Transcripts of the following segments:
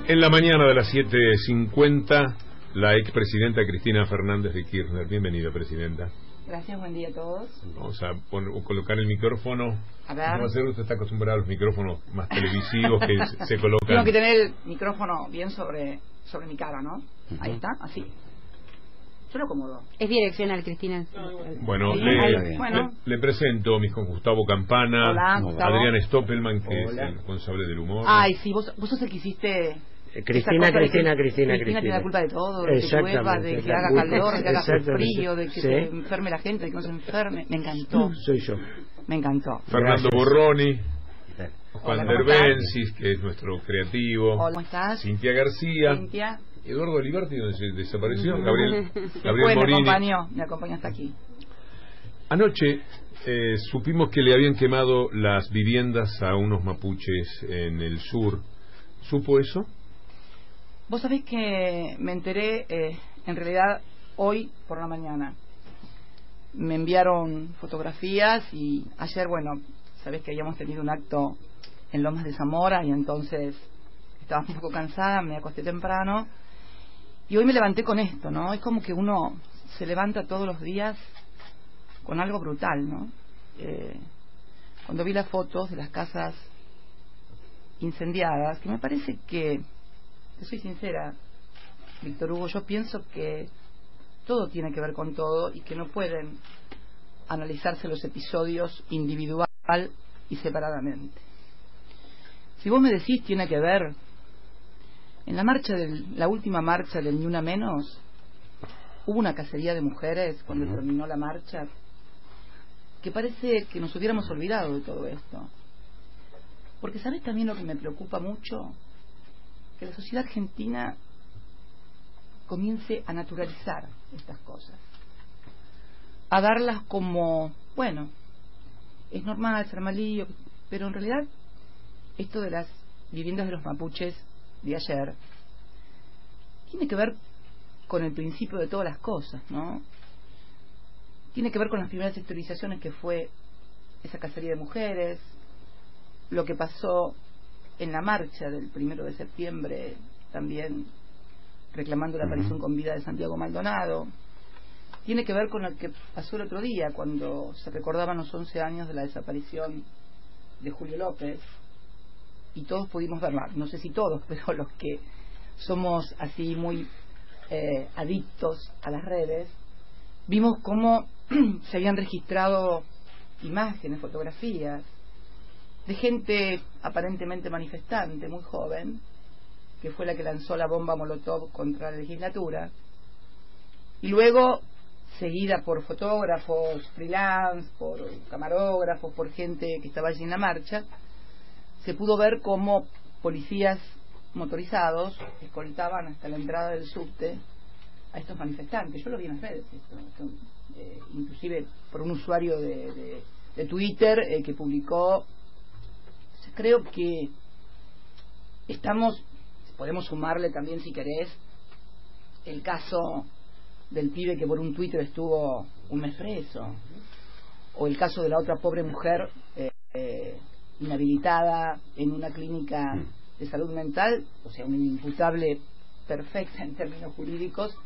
En la mañana de las 7:50, la expresidenta Cristina Fernández de Kirchner. Bienvenida, presidenta. Gracias, buen día a todos. Vamos a colocar el micrófono. A ver. No, usted está acostumbrado a los micrófonos más televisivos que se colocan. Tengo que tener el micrófono bien sobre mi cara, ¿no? Ahí está, así. Yo lo acomodo. Es direccional, Cristina. Bueno, sí, le presento, mi hijo Gustavo Campana. Hola, Gustavo. Adrián Stoppelman, que Hola. es el responsable del humor. Ay, sí, vos sos el que hiciste... Cristina tiene la culpa de todo, de que llueva, de que haga calor, de que haga frío, de que se enferme la gente, de que no se enferme. Me encantó. Soy yo. Me encantó. Fernando Gracias. Borroni. Juan Hola, ¿cómo Derbensis, que es nuestro creativo. Hola, ¿cómo estás? Cintia García. Cintia. Eduardo Olivarti, donde se desapareció. Gabriel Después Morini. me acompañó hasta aquí. Anoche supimos que le habían quemado las viviendas a unos mapuches en el sur. ¿Supo eso? Vos sabés que me enteré, en realidad, hoy por la mañana. Me enviaron fotografías y ayer, bueno, sabés que habíamos tenido un acto en Lomas de Zamora y entonces estaba un poco cansada, me acosté temprano y hoy me levanté con esto, ¿no? Es como que uno se levanta todos los días con algo brutal, ¿no? Cuando vi las fotos de las casas incendiadas, que me parece que soy sincera, Víctor Hugo, yo pienso que todo tiene que ver con todo y que no pueden analizarse los episodios individual y separadamente. Si vos me decís tiene que ver, en la última marcha del Ni Una Menos, hubo una cacería de mujeres cuando terminó la marcha, que parece que nos hubiéramos olvidado de todo esto. Porque ¿sabés también lo que me preocupa mucho? Que la sociedad argentina comience a naturalizar estas cosas, a darlas como, bueno, es normal ser malillo, pero en realidad esto de las viviendas de los mapuches de ayer tiene que ver con el principio de todas las cosas, ¿no? Tiene que ver con las primeras exteriorizaciones que fue esa cacería de mujeres, lo que pasó en la marcha del 1 de septiembre, también reclamando la aparición con vida de Santiago Maldonado. Tiene que ver con lo que pasó el otro día, cuando se recordaban los 11 años de la desaparición de Julio López, y todos pudimos verla, no sé si todos, pero los que somos así muy adictos a las redes, vimos cómo se habían registrado imágenes, fotografías, de gente aparentemente manifestante, muy joven, que fue la que lanzó la bomba Molotov contra la legislatura, y luego, seguida por fotógrafos freelance, por camarógrafos, por gente que estaba allí en la marcha, se pudo ver cómo policías motorizados escoltaban hasta la entrada del subte a estos manifestantes. Yo lo vi en las redes, inclusive por un usuario de Twitter que publicó. Creo que podemos sumarle también, si querés, el caso del pibe que por un Twitter estuvo un mes preso, o el caso de la otra pobre mujer inhabilitada en una clínica de salud mental, o sea, una inimputable perfecta en términos jurídicos,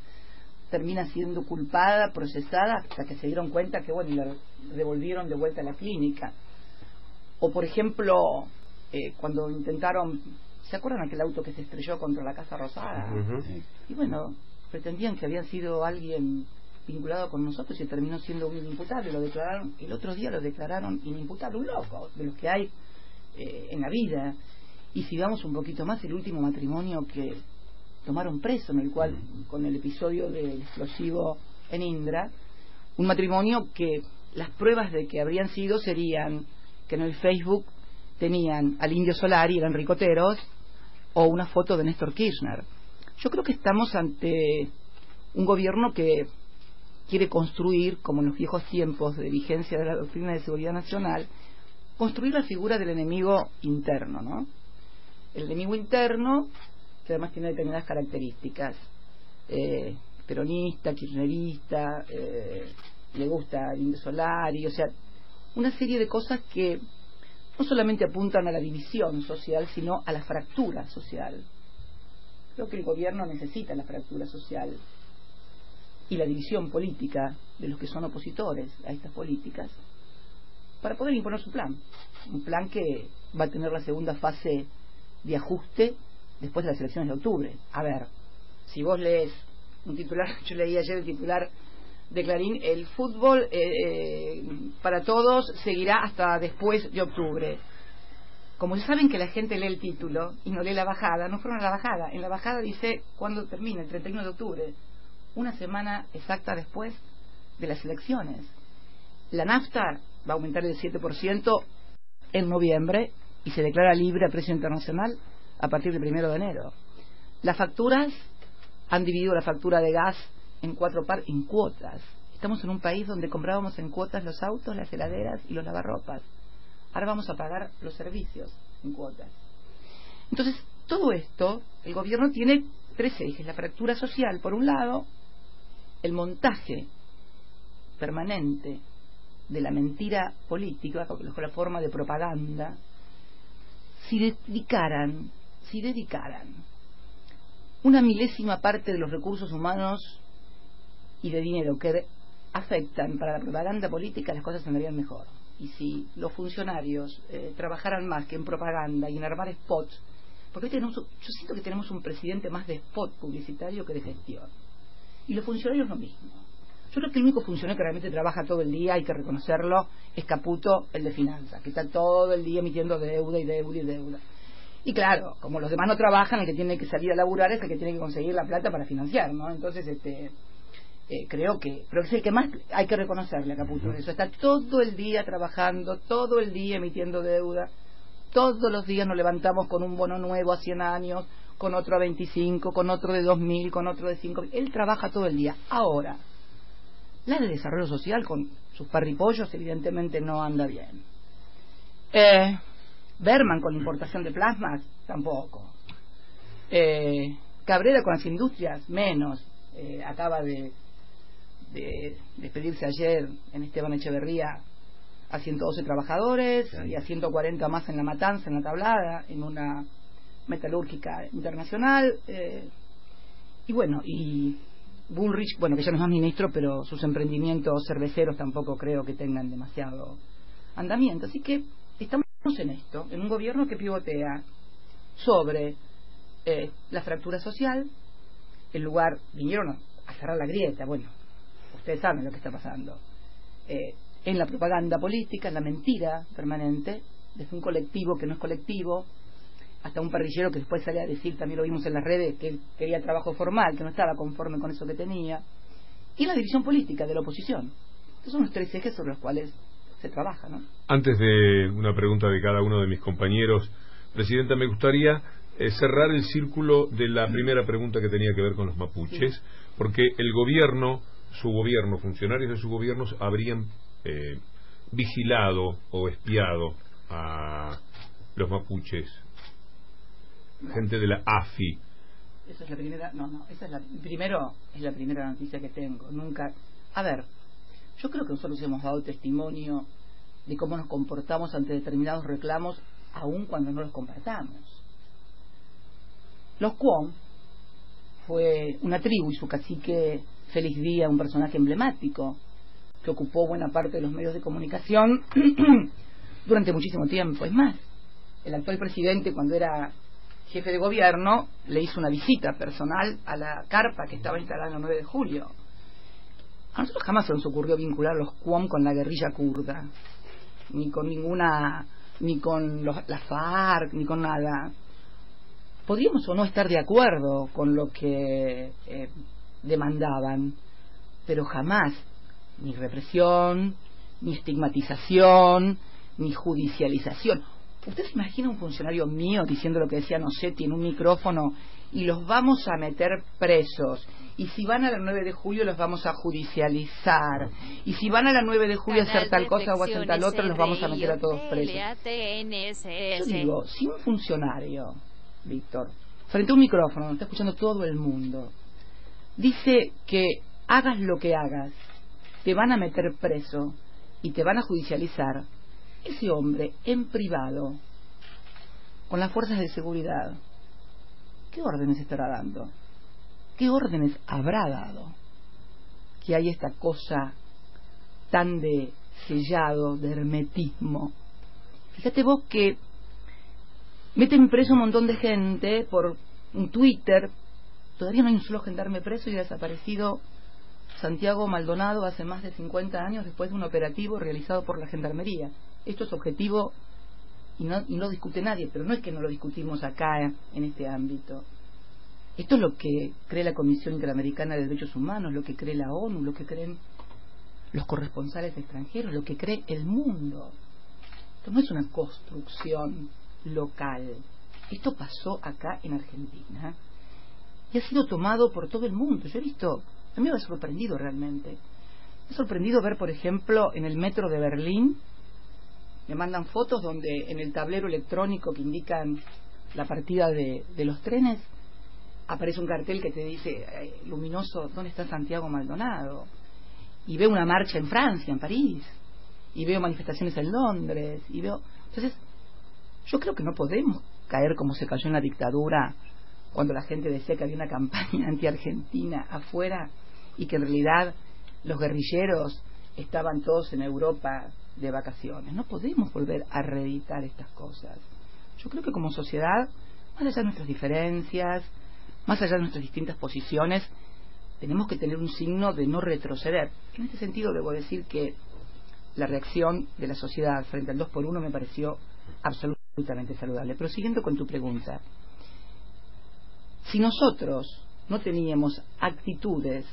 termina siendo culpada, procesada, hasta que se dieron cuenta que, bueno, y la devolvieron de vuelta a la clínica. O, por ejemplo, cuando intentaron, ¿se acuerdan aquel auto que se estrelló contra la Casa Rosada? Y bueno, pretendían que había sido alguien vinculado con nosotros y terminó siendo un inimputable. Lo declararon, el otro día lo declararon inimputable, un loco, de los que hay en la vida. Y si vamos un poquito más, el último matrimonio que tomaron preso, en el cual, con el episodio del explosivo en Indra, un matrimonio que las pruebas de que habrían sido serían que en el Facebook tenían al Indio Solari, eran ricoteros, o una foto de Néstor Kirchner. Yo creo que estamos ante un gobierno que quiere construir, como en los viejos tiempos de vigencia de la doctrina de seguridad nacional, construir la figura del enemigo interno, ¿no? El enemigo interno, que además tiene determinadas características, peronista, kirchnerista, le gusta el Indio Solari, o sea, una serie de cosas que no solamente apuntan a la división social, sino a la fractura social. Creo que el gobierno necesita la fractura social y la división política de los que son opositores a estas políticas para poder imponer su plan. Un plan que va a tener la segunda fase de ajuste después de las elecciones de octubre. A ver, si vos lees un titular, yo leí ayer el titular de Clarín, el fútbol para todos seguirá hasta después de octubre. Como saben que la gente lee el título y no lee la bajada, no fueron a la bajada. En la bajada dice cuándo termina, el 31 de octubre, una semana exacta después de las elecciones. La nafta va a aumentar el 7% en noviembre y se declara libre a precio internacional a partir del 1 de enero. Las facturas han dividido la factura de gas en en cuotas. Estamos en un país donde comprábamos en cuotas los autos, las heladeras y los lavarropas. Ahora vamos a pagar los servicios en cuotas. Entonces, todo esto, el gobierno tiene 3 ejes. La fractura social, por un lado, el montaje permanente de la mentira política, con la forma de propaganda. Si dedicaran una milésima parte de los recursos humanos y de dinero que afectan para la propaganda política, las cosas andarían mejor. Y si los funcionarios trabajaran más que en propaganda y en armar spots, porque hoy yo siento que tenemos un presidente más de spot publicitario que de gestión, y los funcionarios lo mismo. Yo creo que el único funcionario que realmente trabaja todo el día, hay que reconocerlo, es Caputo, el de finanzas, que está todo el día emitiendo deuda y deuda y deuda. Y claro, como los demás no trabajan, el que tiene que salir a laburar es el que tiene que conseguir la plata para financiar, ¿no? Entonces, creo que es el que más hay que reconocerle a Caputo. Eso está todo el día trabajando, todo el día emitiendo deuda, todos los días nos levantamos con un bono nuevo a 100 años, con otro a 25, con otro de 2.000, con otro de 5.000. Él trabaja todo el día. Ahora, la de desarrollo social, con sus parripollos, evidentemente no anda bien. Berman con la importación de plasmas, tampoco. Cabrera con las industrias, menos. Acaba de despedirse ayer en Esteban Echeverría a 112 trabajadores y a 140 más en La Matanza, en La Tablada, en una metalúrgica internacional. Y bueno, y Bullrich, bueno, que ya no es más ministro, pero sus emprendimientos cerveceros tampoco creo que tengan demasiado andamiento. Así que estamos en esto, en un gobierno que pivotea sobre la fractura social. En lugar, vinieron a cerrar la grieta, bueno, ustedes saben lo que está pasando, en la propaganda política, en la mentira permanente, desde un colectivo que no es colectivo, hasta un parrillero que después sale a decir, también lo vimos en las redes, que él quería trabajo formal, que no estaba conforme con eso que tenía, y la división política de la oposición. Estos son los 3 ejes sobre los cuales se trabaja, ¿no? Antes de una pregunta de cada uno de mis compañeros, Presidenta, me gustaría cerrar el círculo de la primera pregunta que tenía que ver con los mapuches, sí, porque el gobierno, su gobierno, funcionarios de su gobierno habrían vigilado o espiado a los mapuches, gente de la AFI. Esa es la primera, primero es la primera noticia que tengo. Nunca, a ver, yo creo que nosotros hemos dado testimonio de cómo nos comportamos ante determinados reclamos, aun cuando no los compartamos. Los Cuom fue una tribu y su cacique Félix Díaz, un personaje emblemático que ocupó buena parte de los medios de comunicación durante muchísimo tiempo. Es más, el actual presidente, cuando era jefe de gobierno, le hizo una visita personal a la carpa que estaba instalada en el 9 de julio. A nosotros jamás se nos ocurrió vincular a los Cuom con la guerrilla kurda, ni con la FARC, ni con nada. Podríamos o no estar de acuerdo con lo que demandaban, pero jamás ni represión, ni estigmatización, ni judicialización. ¿Usted se imagina un funcionario mío diciendo lo que decía Nocetti en un micrófono y los vamos a meter presos? Y si van a la 9 de julio los vamos a judicializar. Y si van a la 9 de julio a hacer tal cosa o a hacer tal otra, los vamos a meter a todos presos. Yo digo, si un funcionario, Víctor, frente a un micrófono, nos está escuchando todo el mundo, dice que hagas lo que hagas, te van a meter preso y te van a judicializar, ese hombre en privado, con las fuerzas de seguridad, ¿qué órdenes estará dando? ¿Qué órdenes habrá dado? Que hay esta cosa tan de sellado, de hermetismo. Fíjate vos que meten preso un montón de gente por un Twitter. Todavía no hay un solo gendarme preso y ha desaparecido Santiago Maldonado hace más de 50 años después de un operativo realizado por la Gendarmería. Esto es objetivo y no discute nadie, pero no es que no lo discutimos acá en este ámbito. Esto es lo que cree la Comisión Interamericana de Derechos Humanos, lo que cree la ONU, lo que creen los corresponsales extranjeros, lo que cree el mundo. Esto no es una construcción local. Esto pasó acá en Argentina y ha sido tomado por todo el mundo. Yo he visto, a mí me ha sorprendido realmente. Me ha sorprendido ver, por ejemplo, en el metro de Berlín, me mandan fotos donde en el tablero electrónico que indican la partida de los trenes aparece un cartel que te dice luminoso, ¿dónde está Santiago Maldonado? Y veo una marcha en Francia, en París, y veo manifestaciones en Londres, y veo... Entonces, yo creo que no podemos caer como se cayó en la dictadura, cuando la gente decía que había una campaña anti-argentina afuera, y que en realidad los guerrilleros estaban todos en Europa de vacaciones. No podemos volver a reeditar estas cosas. Yo creo que como sociedad, más allá de nuestras diferencias, más allá de nuestras distintas posiciones, tenemos que tener un signo de no retroceder. En este sentido debo decir que la reacción de la sociedad frente al 2x1 me pareció absolutamente saludable. Pero siguiendo con tu pregunta, si nosotros no teníamos actitudes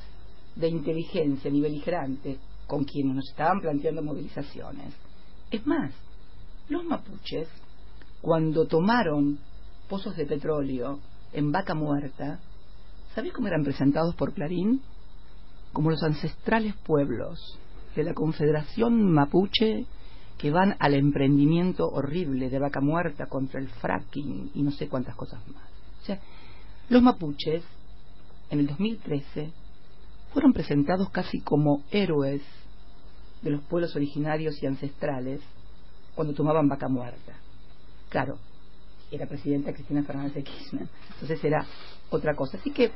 de inteligencia ni beligerantes con quienes nos estaban planteando movilizaciones, es más, los mapuches, cuando tomaron pozos de petróleo en Vaca Muerta, ¿sabés cómo eran presentados por Clarín? Como los ancestrales pueblos de la Confederación Mapuche que van al emprendimiento horrible de Vaca Muerta contra el fracking y no sé cuántas cosas más. O sea, los mapuches en el 2013 fueron presentados casi como héroes de los pueblos originarios y ancestrales cuando tomaban Vaca Muerta. Claro, era presidenta Cristina Fernández de Kirchner, entonces era otra cosa. Así que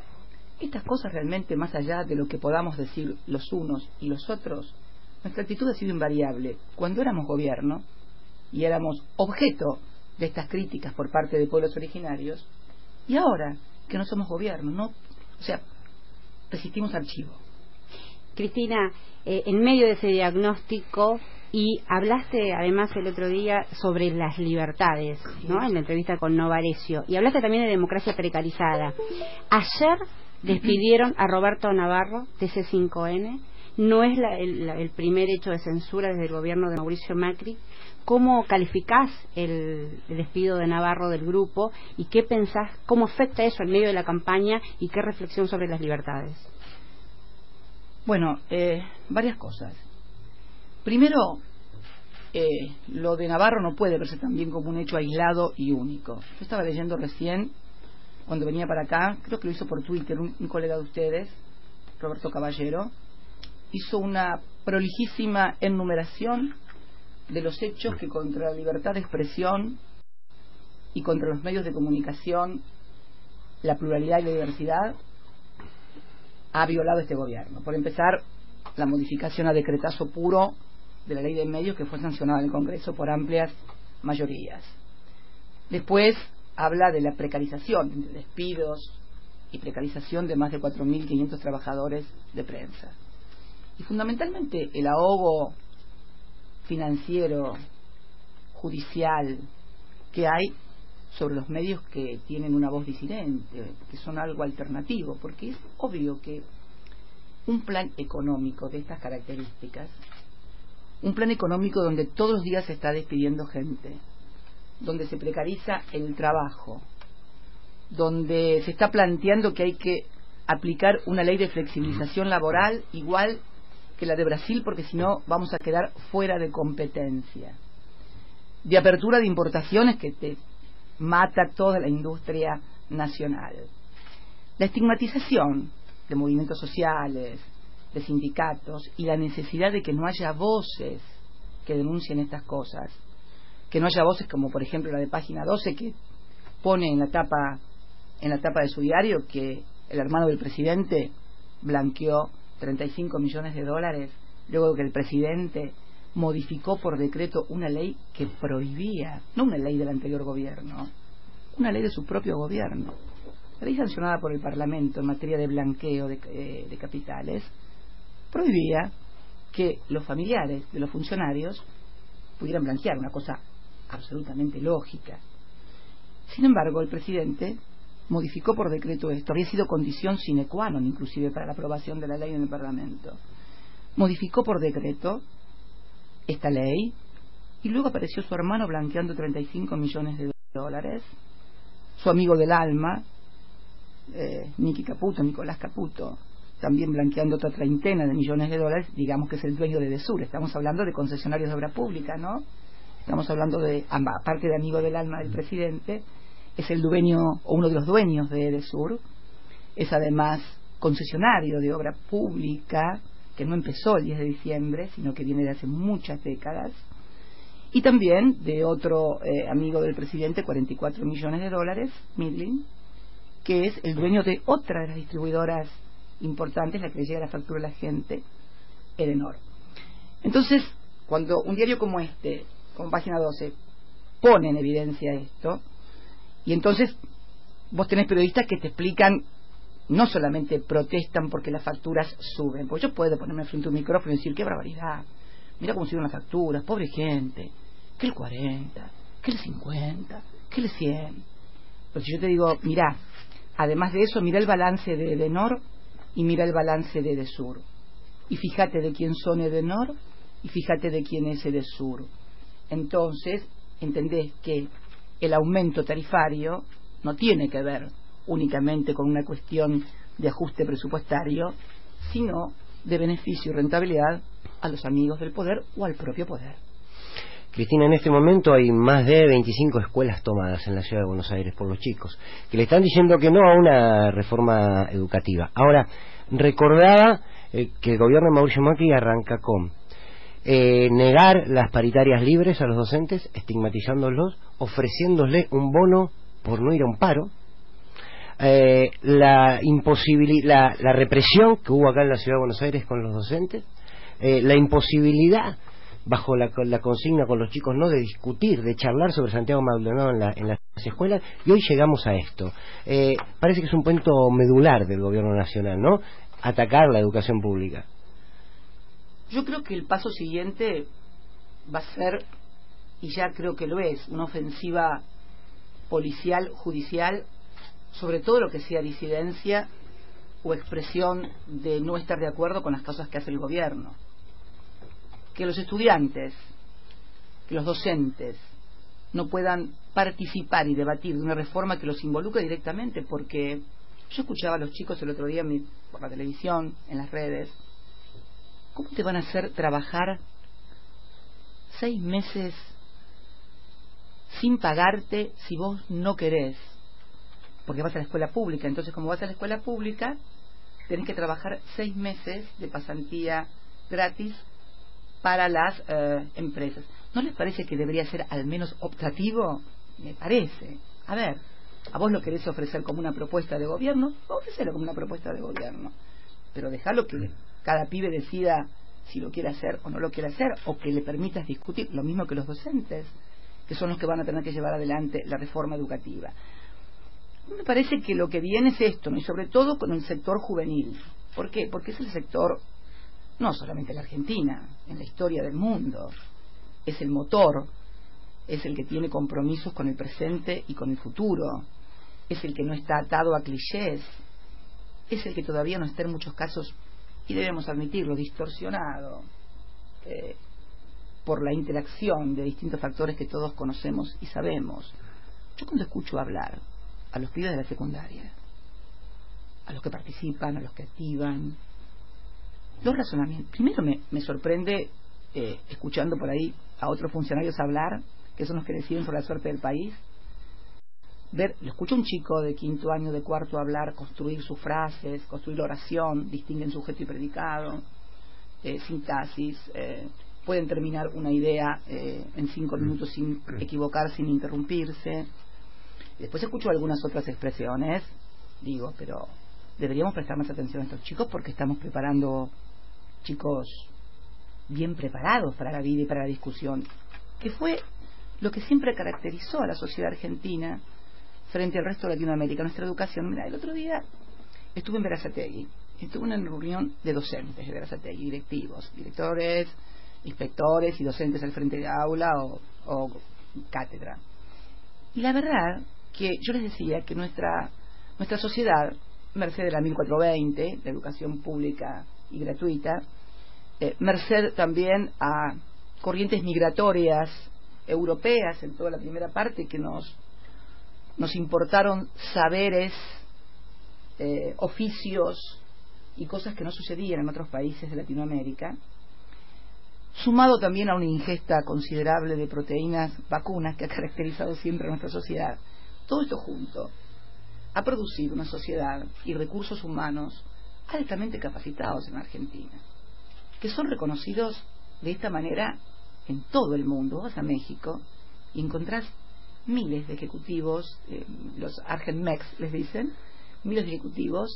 estas cosas realmente, más allá de lo que podamos decir los unos y los otros, nuestra actitud ha sido invariable. Cuando éramos gobierno y éramos objeto de estas críticas por parte de pueblos originarios, y ahora que no somos gobierno, no, o sea, resistimos archivo. Cristina, en medio de ese diagnóstico, y hablaste además el otro día sobre las libertades, ¿no? En la entrevista con Novarecio, y hablaste también de democracia precarizada. Ayer despidieron a Roberto Navarro de C5N. No es el primer hecho de censura desde el gobierno de Mauricio Macri. ¿Cómo calificás el despido de Navarro del grupo y qué pensás, cómo afecta eso en medio de la campaña y qué reflexión sobre las libertades? Bueno, varias cosas. Primero, lo de Navarro no puede verse también como un hecho aislado y único. Yo estaba leyendo recién, cuando venía para acá, creo que lo hizo por Twitter un colega de ustedes, Roberto Caballero, hizo una prolijísima enumeración de los hechos que contra la libertad de expresión y contra los medios de comunicación, la pluralidad y la diversidad, ha violado este gobierno. Por empezar, la modificación a decretazo puro de la ley de medios que fue sancionada en el Congreso por amplias mayorías. Después habla de la precarización, de despidos y precarización de más de 4.500 trabajadores de prensa. Y fundamentalmente el ahogo financiero, judicial, que hay sobre los medios que tienen una voz disidente, que son algo alternativo, porque es obvio que un plan económico de estas características, un plan económico donde todos los días se está despidiendo gente, donde se precariza el trabajo, donde se está planteando que hay que aplicar una ley de flexibilización laboral igual que la de Brasil, porque si no vamos a quedar fuera de competencia, de apertura de importaciones que te mata toda la industria nacional, la estigmatización de movimientos sociales, de sindicatos, y la necesidad de que no haya voces que denuncien estas cosas, que no haya voces como por ejemplo la de Página 12, que pone en la tapa en la tapa de su diario que el hermano del presidente blanqueó 35 millones de dólares luego de que el presidente modificó por decreto una ley que prohibía, no una ley del anterior gobierno, una ley de su propio gobierno, la ley sancionada por el Parlamento en materia de blanqueo de capitales, prohibía que los familiares de los funcionarios pudieran blanquear, una cosa absolutamente lógica. Sin embargo, el presidente modificó por decreto esto, había sido condición sine qua non inclusive para la aprobación de la ley en el Parlamento. Modificó por decreto esta ley y luego apareció su hermano blanqueando 35 millones de dólares, su amigo del alma, Nicolás Caputo, también blanqueando otra treintena de millones de dólares, digamos que es el dueño de Edesur. Estamos hablando de concesionarios de obra pública, ¿no? Estamos hablando de, aparte de amigo del alma del presidente, es el dueño o uno de los dueños de Edesur, es además concesionario de obra pública, que no empezó el 10 de diciembre, sino que viene de hace muchas décadas, y también de otro amigo del presidente, 44 millones de dólares, Midling, que es el dueño de otra de las distribuidoras importantes, la que le llega la factura a la gente, Edenor. Entonces, cuando un diario como este, como Página 12, pone en evidencia esto, y entonces vos tenés periodistas que te explican, no solamente protestan porque las facturas suben, porque yo puedo ponerme frente a un micrófono y decir, qué barbaridad, mira cómo suben las facturas, pobre gente, que el 40, que el 50, que el 100. Pero si yo te digo, mira, además de eso, mira el balance de Edenor y mira el balance de Edesur, y fíjate de quién son Edenor y fíjate de quién es Edesur, entonces entendés que el aumento tarifario no tiene que ver únicamente con una cuestión de ajuste presupuestario, sino de beneficio y rentabilidad a los amigos del poder o al propio poder. Cristina, en este momento hay más de 25 escuelas tomadas en la ciudad de Buenos Aires por los chicos, que le están diciendo que no a una reforma educativa. Ahora, recordaba que el gobierno de Mauricio Macri arranca con negar las paritarias libres a los docentes, estigmatizándolos, ofreciéndoles un bono por no ir a un paro, la represión que hubo acá en la ciudad de Buenos Aires con los docentes, la imposibilidad bajo la consigna con los chicos no de discutir, de charlar sobre Santiago Maldonado en las escuelas, y hoy llegamos a esto. Parece que es un punto medular del gobierno nacional, ¿no? Atacar la educación pública. Yo creo que el paso siguiente va a ser, y ya creo que lo es, una ofensiva policial, judicial, sobre todo lo que sea disidencia o expresión de no estar de acuerdo con las cosas que hace el gobierno. Que los estudiantes, que los docentes no puedan participar y debatir de una reforma que los involucre directamente, porque yo escuchaba a los chicos el otro día por la televisión, en las redes. ¿Cómo te van a hacer trabajar 6 meses sin pagarte si vos no querés? Porque vas a la escuela pública. Entonces, como vas a la escuela pública, tenés que trabajar 6 meses de pasantía gratis para las empresas. ¿No les parece que debería ser al menos optativo? Me parece. A ver, a vos lo querés ofrecer como una propuesta de gobierno, ofrecelo como una propuesta de gobierno, pero dejalo que cada pibe decida si lo quiere hacer o no lo quiere hacer, o que le permitas discutir, lo mismo que los docentes, que son los que van a tener que llevar adelante la reforma educativa. Me parece que lo que viene es esto, ¿no? Y sobre todo con el sector juvenil. ¿Por qué? Porque es el sector, no solamente en la Argentina, en la historia del mundo, es el motor, es el que tiene compromisos con el presente y con el futuro, es el que no está atado a clichés, es el que todavía no está en muchos casos, y debemos admitirlo, distorsionado por la interacción de distintos factores que todos conocemos y sabemos. Yo cuando escucho hablar a los pibes de la secundaria, a los que participan, a los que activan, dos razonamientos. Primero me sorprende, escuchando por ahí a otros funcionarios hablar, que son los que deciden sobre la suerte del país, lo escucho a un chico de 5º año, de 4º hablar, construir sus frases, construir la oración, distinguen sujeto y predicado, sintaxis, pueden terminar una idea en 5 minutos sin equivocar, sin interrumpirse. Después escucho algunas otras expresiones, digo, pero deberíamos prestar más atención a estos chicos porque estamos preparando chicos bien preparados para la vida y para la discusión, que fue lo que siempre caracterizó a la sociedad argentina frente al resto de Latinoamérica, nuestra educación. Mira, el otro día estuve en Berazategui, estuve en una reunión de docentes de Berazategui, directivos, directores, inspectores y docentes al frente de aula o cátedra. Y la verdad que yo les decía que nuestra sociedad, merced de la 1420, la educación pública y gratuita, merced también a corrientes migratorias europeas en toda la primera parte que nos importaron saberes, oficios y cosas que no sucedían en otros países de Latinoamérica, sumado también a una ingesta considerable de proteínas vacunas que ha caracterizado siempre a nuestra sociedad. Todo esto junto ha producido una sociedad y recursos humanos altamente capacitados en Argentina, que son reconocidos de esta manera en todo el mundo. Vas a México y encontrás miles de ejecutivos, los Argenmex les dicen, miles de ejecutivos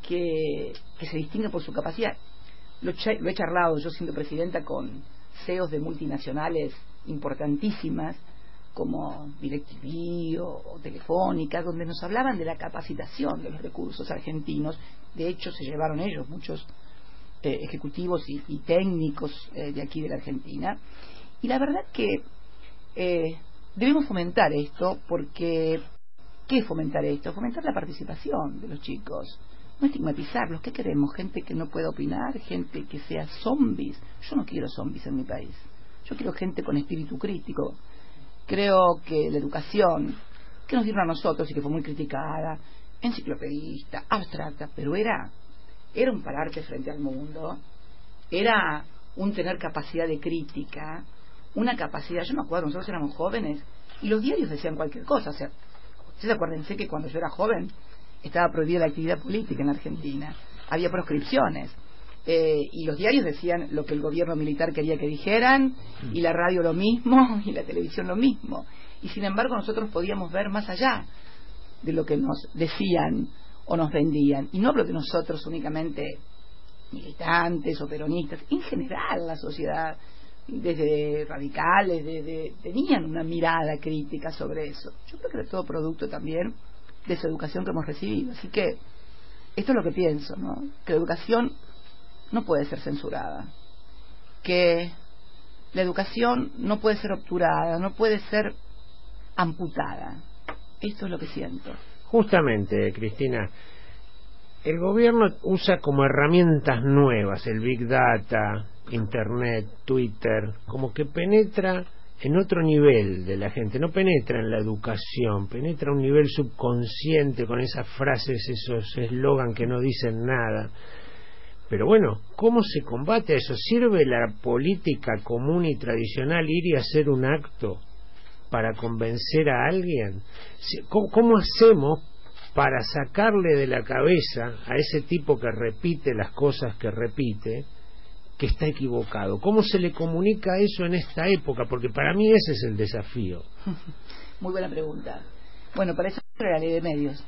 que se distinguen por su capacidad. Lo he charlado yo siendo presidenta con CEOs de multinacionales importantísimas como DirecTV o Telefónica, donde nos hablaban de la capacitación de los recursos argentinos. De hecho se llevaron ellos muchos ejecutivos y técnicos de aquí de la Argentina, y la verdad que debemos fomentar esto, porque ¿qué es fomentar esto? Fomentar la participación de los chicos, no estigmatizarlos. ¿Qué queremos? ¿Gente que no pueda opinar? ¿Gente que sea zombies? Yo no quiero zombies en mi país, yo quiero gente con espíritu crítico. Creo que la educación que nos dieron a nosotros y que fue muy criticada, enciclopedista, abstracta, pero era un pararte frente al mundo, era un tener capacidad de crítica, una capacidad. Yo me acuerdo, nosotros éramos jóvenes y los diarios decían cualquier cosa. O sea, ustedes acuérdense que cuando yo era joven estaba prohibida la actividad política en Argentina, había proscripciones, y los diarios decían lo que el gobierno militar quería que dijeran, y la radio lo mismo, y la televisión lo mismo, y sin embargo nosotros podíamos ver más allá de lo que nos decían o nos vendían. Y no hablo de nosotros únicamente militantes o peronistas, en general la sociedad, desde radicales, tenían una mirada crítica sobre eso. Yo creo que era todo producto también de esa educación que hemos recibido. Así que esto es lo que pienso, ¿no? Que la educación no puede ser censurada, que la educación no puede ser obturada, no puede ser amputada. Esto es lo que siento. Justamente, Cristina, el gobierno usa como herramientas nuevas el Big Data, Internet, Twitter, como que penetra en otro nivel de la gente, no penetra en la educación, penetra a un nivel subconsciente con esas frases, esos eslogan que no dicen nada. Pero bueno, ¿cómo se combate eso? ¿Sirve la política común y tradicional ir y hacer un acto para convencer a alguien? ¿Cómo hacemos para sacarle de la cabeza a ese tipo que repite las cosas que repite, que está equivocado? ¿Cómo se le comunica eso en esta época? Porque para mí ese es el desafío. Muy buena pregunta. Bueno, para eso era la ley de medios.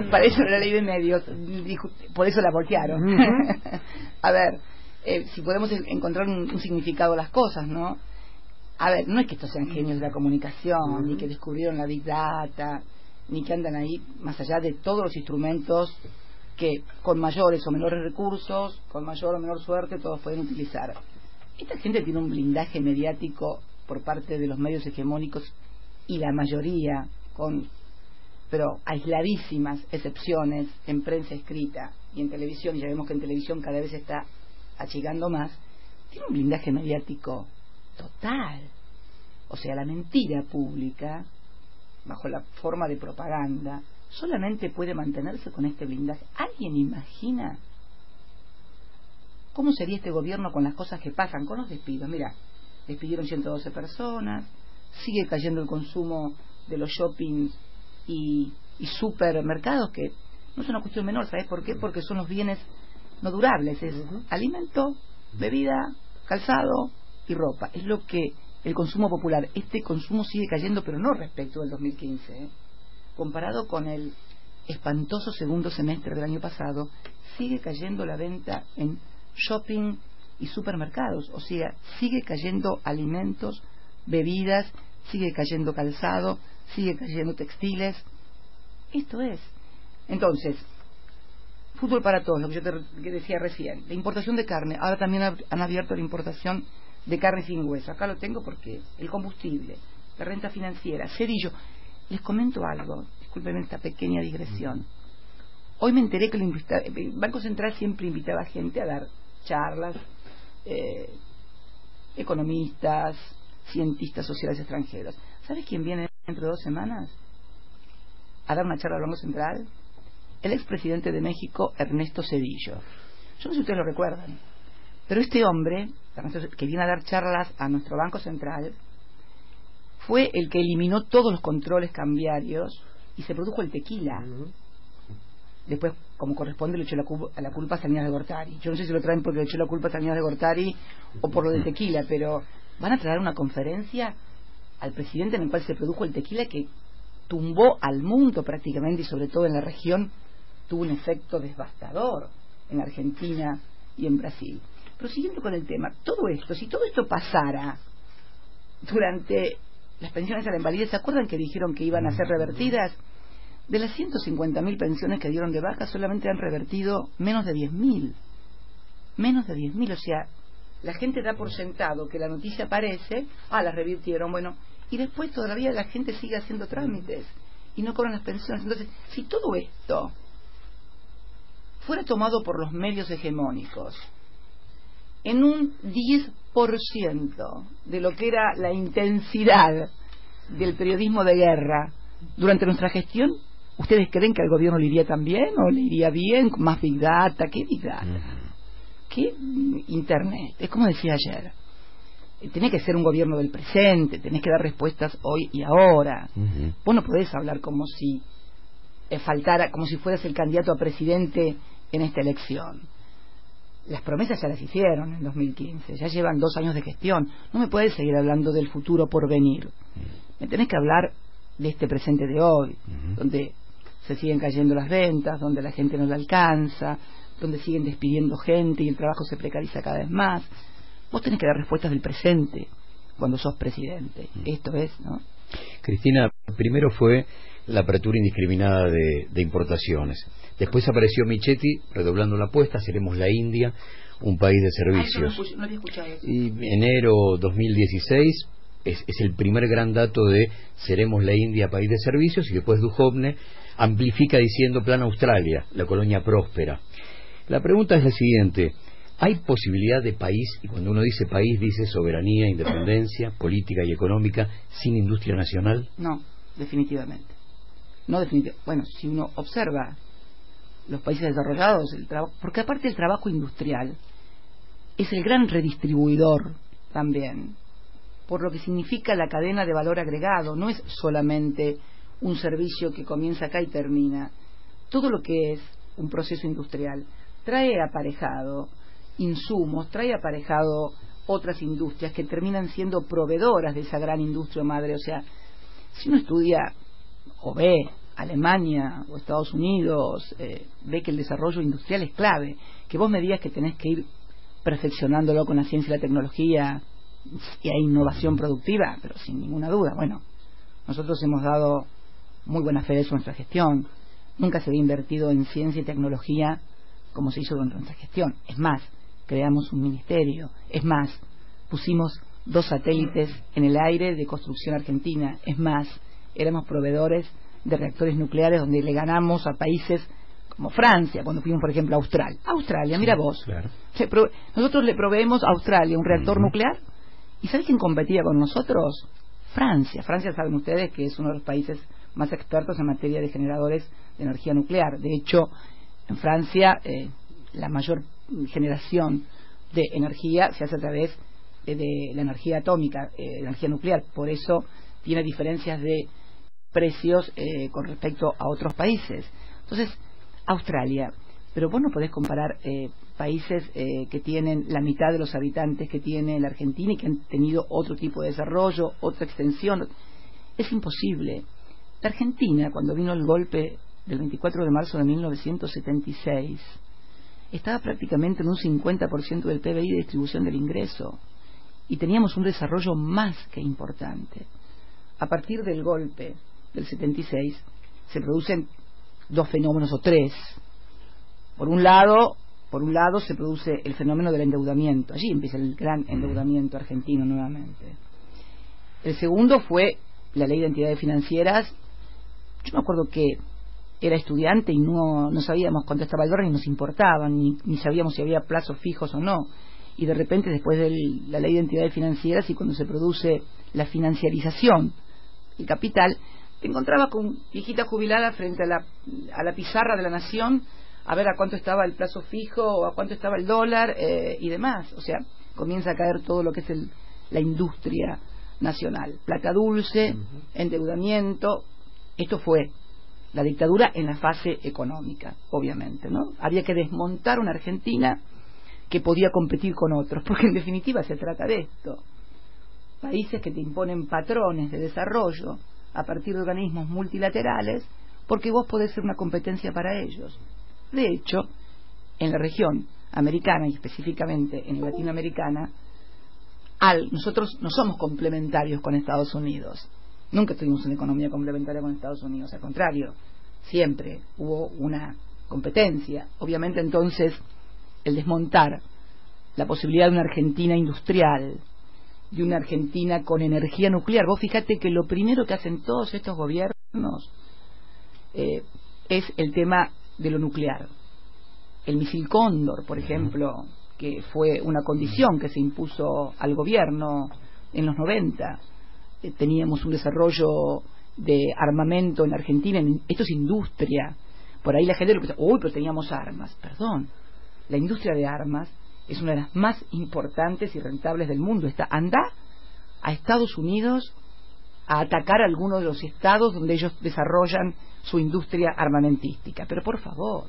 Para eso era la ley de medios, por eso la voltearon. A ver, si podemos encontrar un significado a las cosas, ¿no? A ver, no es que estos sean genios de la comunicación, ni que descubrieron la Big Data, ni que andan ahí más allá de todos los instrumentos que con mayores o menores recursos, con mayor o menor suerte, todos pueden utilizar. Esta gente tiene un blindaje mediático por parte de los medios hegemónicos, y la mayoría, pero aisladísimas excepciones en prensa escrita y en televisión, y ya vemos que en televisión cada vez se está achicando más, tiene un blindaje mediático total. O sea, la mentira pública, bajo la forma de propaganda, solamente puede mantenerse con este blindaje. ¿Alguien imagina cómo sería este gobierno con las cosas que pasan, con los despidos? Mira, despidieron 112 personas, sigue cayendo el consumo de los shoppings y supermercados, que no es una cuestión menor. ¿Sabes por qué? Porque son los bienes no durables, es alimento, bebida, calzado y ropa. Es lo que el consumo popular. Este consumo sigue cayendo, pero no respecto del 2015. Comparado con el espantoso segundo semestre del año pasado, sigue cayendo la venta en shopping y supermercados. O sea, sigue cayendo alimentos, bebidas, sigue cayendo calzado, sigue cayendo textiles. Esto es. Entonces, fútbol para todos, lo que yo te decía recién. La importación de carne. Ahora también han abierto la importación de carne sin hueso. Acá lo tengo porque el combustible, la renta financiera, Cedillo. Les comento algo, discúlpenme esta pequeña digresión. Hoy me enteré que el Banco Central siempre invitaba a gente a dar charlas, economistas, cientistas sociales extranjeros. ¿Sabes quién viene dentro de 2 semanas a dar una charla al Banco Central? El expresidente de México, Ernesto Zedillo. Yo no sé si ustedes lo recuerdan, pero este hombre, que viene a dar charlas a nuestro Banco Central, fue el que eliminó todos los controles cambiarios y se produjo el tequila. Después, como corresponde, le echó la culpa a Salinas de Gortari. Yo no sé si lo traen porque le echó la culpa a Salinas de Gortari o por lo del tequila, pero van a traer una conferencia al presidente en la cual se produjo el tequila, que tumbó al mundo prácticamente, y sobre todo en la región tuvo un efecto devastador en Argentina y en Brasil. Pero siguiendo con el tema, todo esto, si todo esto pasara durante las pensiones a la invalidez, ¿se acuerdan que dijeron que iban a ser revertidas? De las 150.000 pensiones que dieron de baja, solamente han revertido menos de 10.000. Menos de 10.000, o sea, la gente da por sentado que la noticia aparece, las revirtieron, bueno, y después todavía la gente sigue haciendo trámites y no cobran las pensiones. Entonces, si todo esto fuera tomado por los medios hegemónicos en un 10% de lo que era la intensidad del periodismo de guerra durante nuestra gestión, ¿ustedes creen que al gobierno le iría tan bien o le iría bien con más Big Data? ¿Qué Big Data? ¿Qué Internet? Es como decía ayer, tenés que ser un gobierno del presente, tenés que dar respuestas hoy y ahora. Vos no podés hablar como si faltara, como si fueras el candidato a presidente en esta elección. Las promesas ya las hicieron en 2015, ya llevan 2 años de gestión. No me puedes seguir hablando del futuro por venir. Me tenés que hablar de este presente de hoy, donde se siguen cayendo las ventas, donde la gente no la alcanza, donde siguen despidiendo gente y el trabajo se precariza cada vez más. Vos tenés que dar respuestas del presente cuando sos presidente. Esto es, ¿no? Cristina, primero fue la apertura indiscriminada de importaciones. Después apareció Michetti redoblando la apuesta, seremos la India, un país de servicios. No había escuchado eso. Y enero 2016 es el primer gran dato de seremos la India, país de servicios, y después Duhovne amplifica diciendo Plan Australia, la colonia próspera. La pregunta es la siguiente: ¿hay posibilidad de país, y cuando uno dice país dice soberanía, independencia, política y económica, sin industria nacional? No, definitivamente. No, definitivamente. Bueno, si uno observa los países desarrollados, porque aparte el trabajo industrial es el gran redistribuidor también, por lo que significa la cadena de valor agregado. No es solamente un servicio que comienza acá y termina. Todo lo que es un proceso industrial trae aparejado insumos, trae aparejado otras industrias que terminan siendo proveedoras de esa gran industria madre. O sea, si uno estudia o ve Alemania o Estados Unidos, ve que el desarrollo industrial es clave. Que vos me digas que tenés que ir perfeccionándolo con la ciencia y la tecnología y hay innovación productiva, pero sin ninguna duda. Bueno, nosotros hemos dado muy buena fe de eso en nuestra gestión. Nunca se había invertido en ciencia y tecnología como se hizo durante nuestra gestión. Es más, creamos un ministerio. Es más, pusimos 2 satélites en el aire de construcción argentina. Es más, éramos proveedores de reactores nucleares donde le ganamos a países como Francia, cuando fuimos por ejemplo a Australia, mira vos, claro. Nosotros le proveemos a Australia un reactor nuclear. ¿Y sabes quién competía con nosotros? Francia. Francia, saben ustedes que es uno de los países más expertos en materia de generadores de energía nuclear. De hecho, en Francia la mayor generación de energía se hace a través de la energía atómica, energía nuclear. Por eso tiene diferencias de precios con respecto a otros países. Entonces, Australia, pero vos no podés comparar países que tienen la mitad de los habitantes que tiene la Argentina y que han tenido otro tipo de desarrollo, otra extensión. Es imposible. La Argentina, cuando vino el golpe del 24 de marzo de 1976, estaba prácticamente en un 50% del PBI de distribución del ingreso y teníamos un desarrollo más que importante. A partir del golpe del 76 se producen dos fenómenos o tres. Por un lado se produce el fenómeno del endeudamiento. Allí empieza el gran endeudamiento argentino nuevamente. El segundo fue la ley de entidades financieras. Yo me acuerdo que era estudiante y no sabíamos cuánto estaba el dólar ni nos importaba, ni sabíamos si había plazos fijos o no. Y de repente, después de la ley de entidades financieras y cuando se produce la financiarización del capital, te encontrabas con viejita jubilada frente a la pizarra de la Nación a ver a cuánto estaba el plazo fijo o a cuánto estaba el dólar y demás. O sea, comienza a caer todo lo que es la industria nacional. Plata dulce, endeudamiento. Esto fue la dictadura en la fase económica, obviamente, ¿no? Había que desmontar una Argentina que podía competir con otros, porque en definitiva se trata de esto. Países que te imponen patrones de desarrollo a partir de organismos multilaterales, porque vos podés ser una competencia para ellos. De hecho, en la región americana y específicamente en latinoamericana, nosotros no somos complementarios con Estados Unidos. Nunca tuvimos una economía complementaria con Estados Unidos, al contrario, siempre hubo una competencia. Obviamente, entonces, el desmontar la posibilidad de una Argentina industrial, de una Argentina con energía nuclear. Vos fíjate que lo primero que hacen todos estos gobiernos es el tema de lo nuclear. El misil Cóndor, por ejemplo, que fue una condición que se impuso al gobierno en los 90. Teníamos un desarrollo de armamento en Argentina. Esto es industria. Por ahí la gente lo piensa, uy, pero teníamos armas. Perdón, la industria de armas es una de las más importantes y rentables del mundo. Anda a Estados Unidos a atacar a algunos de los estados donde ellos desarrollan su industria armamentística. Pero por favor.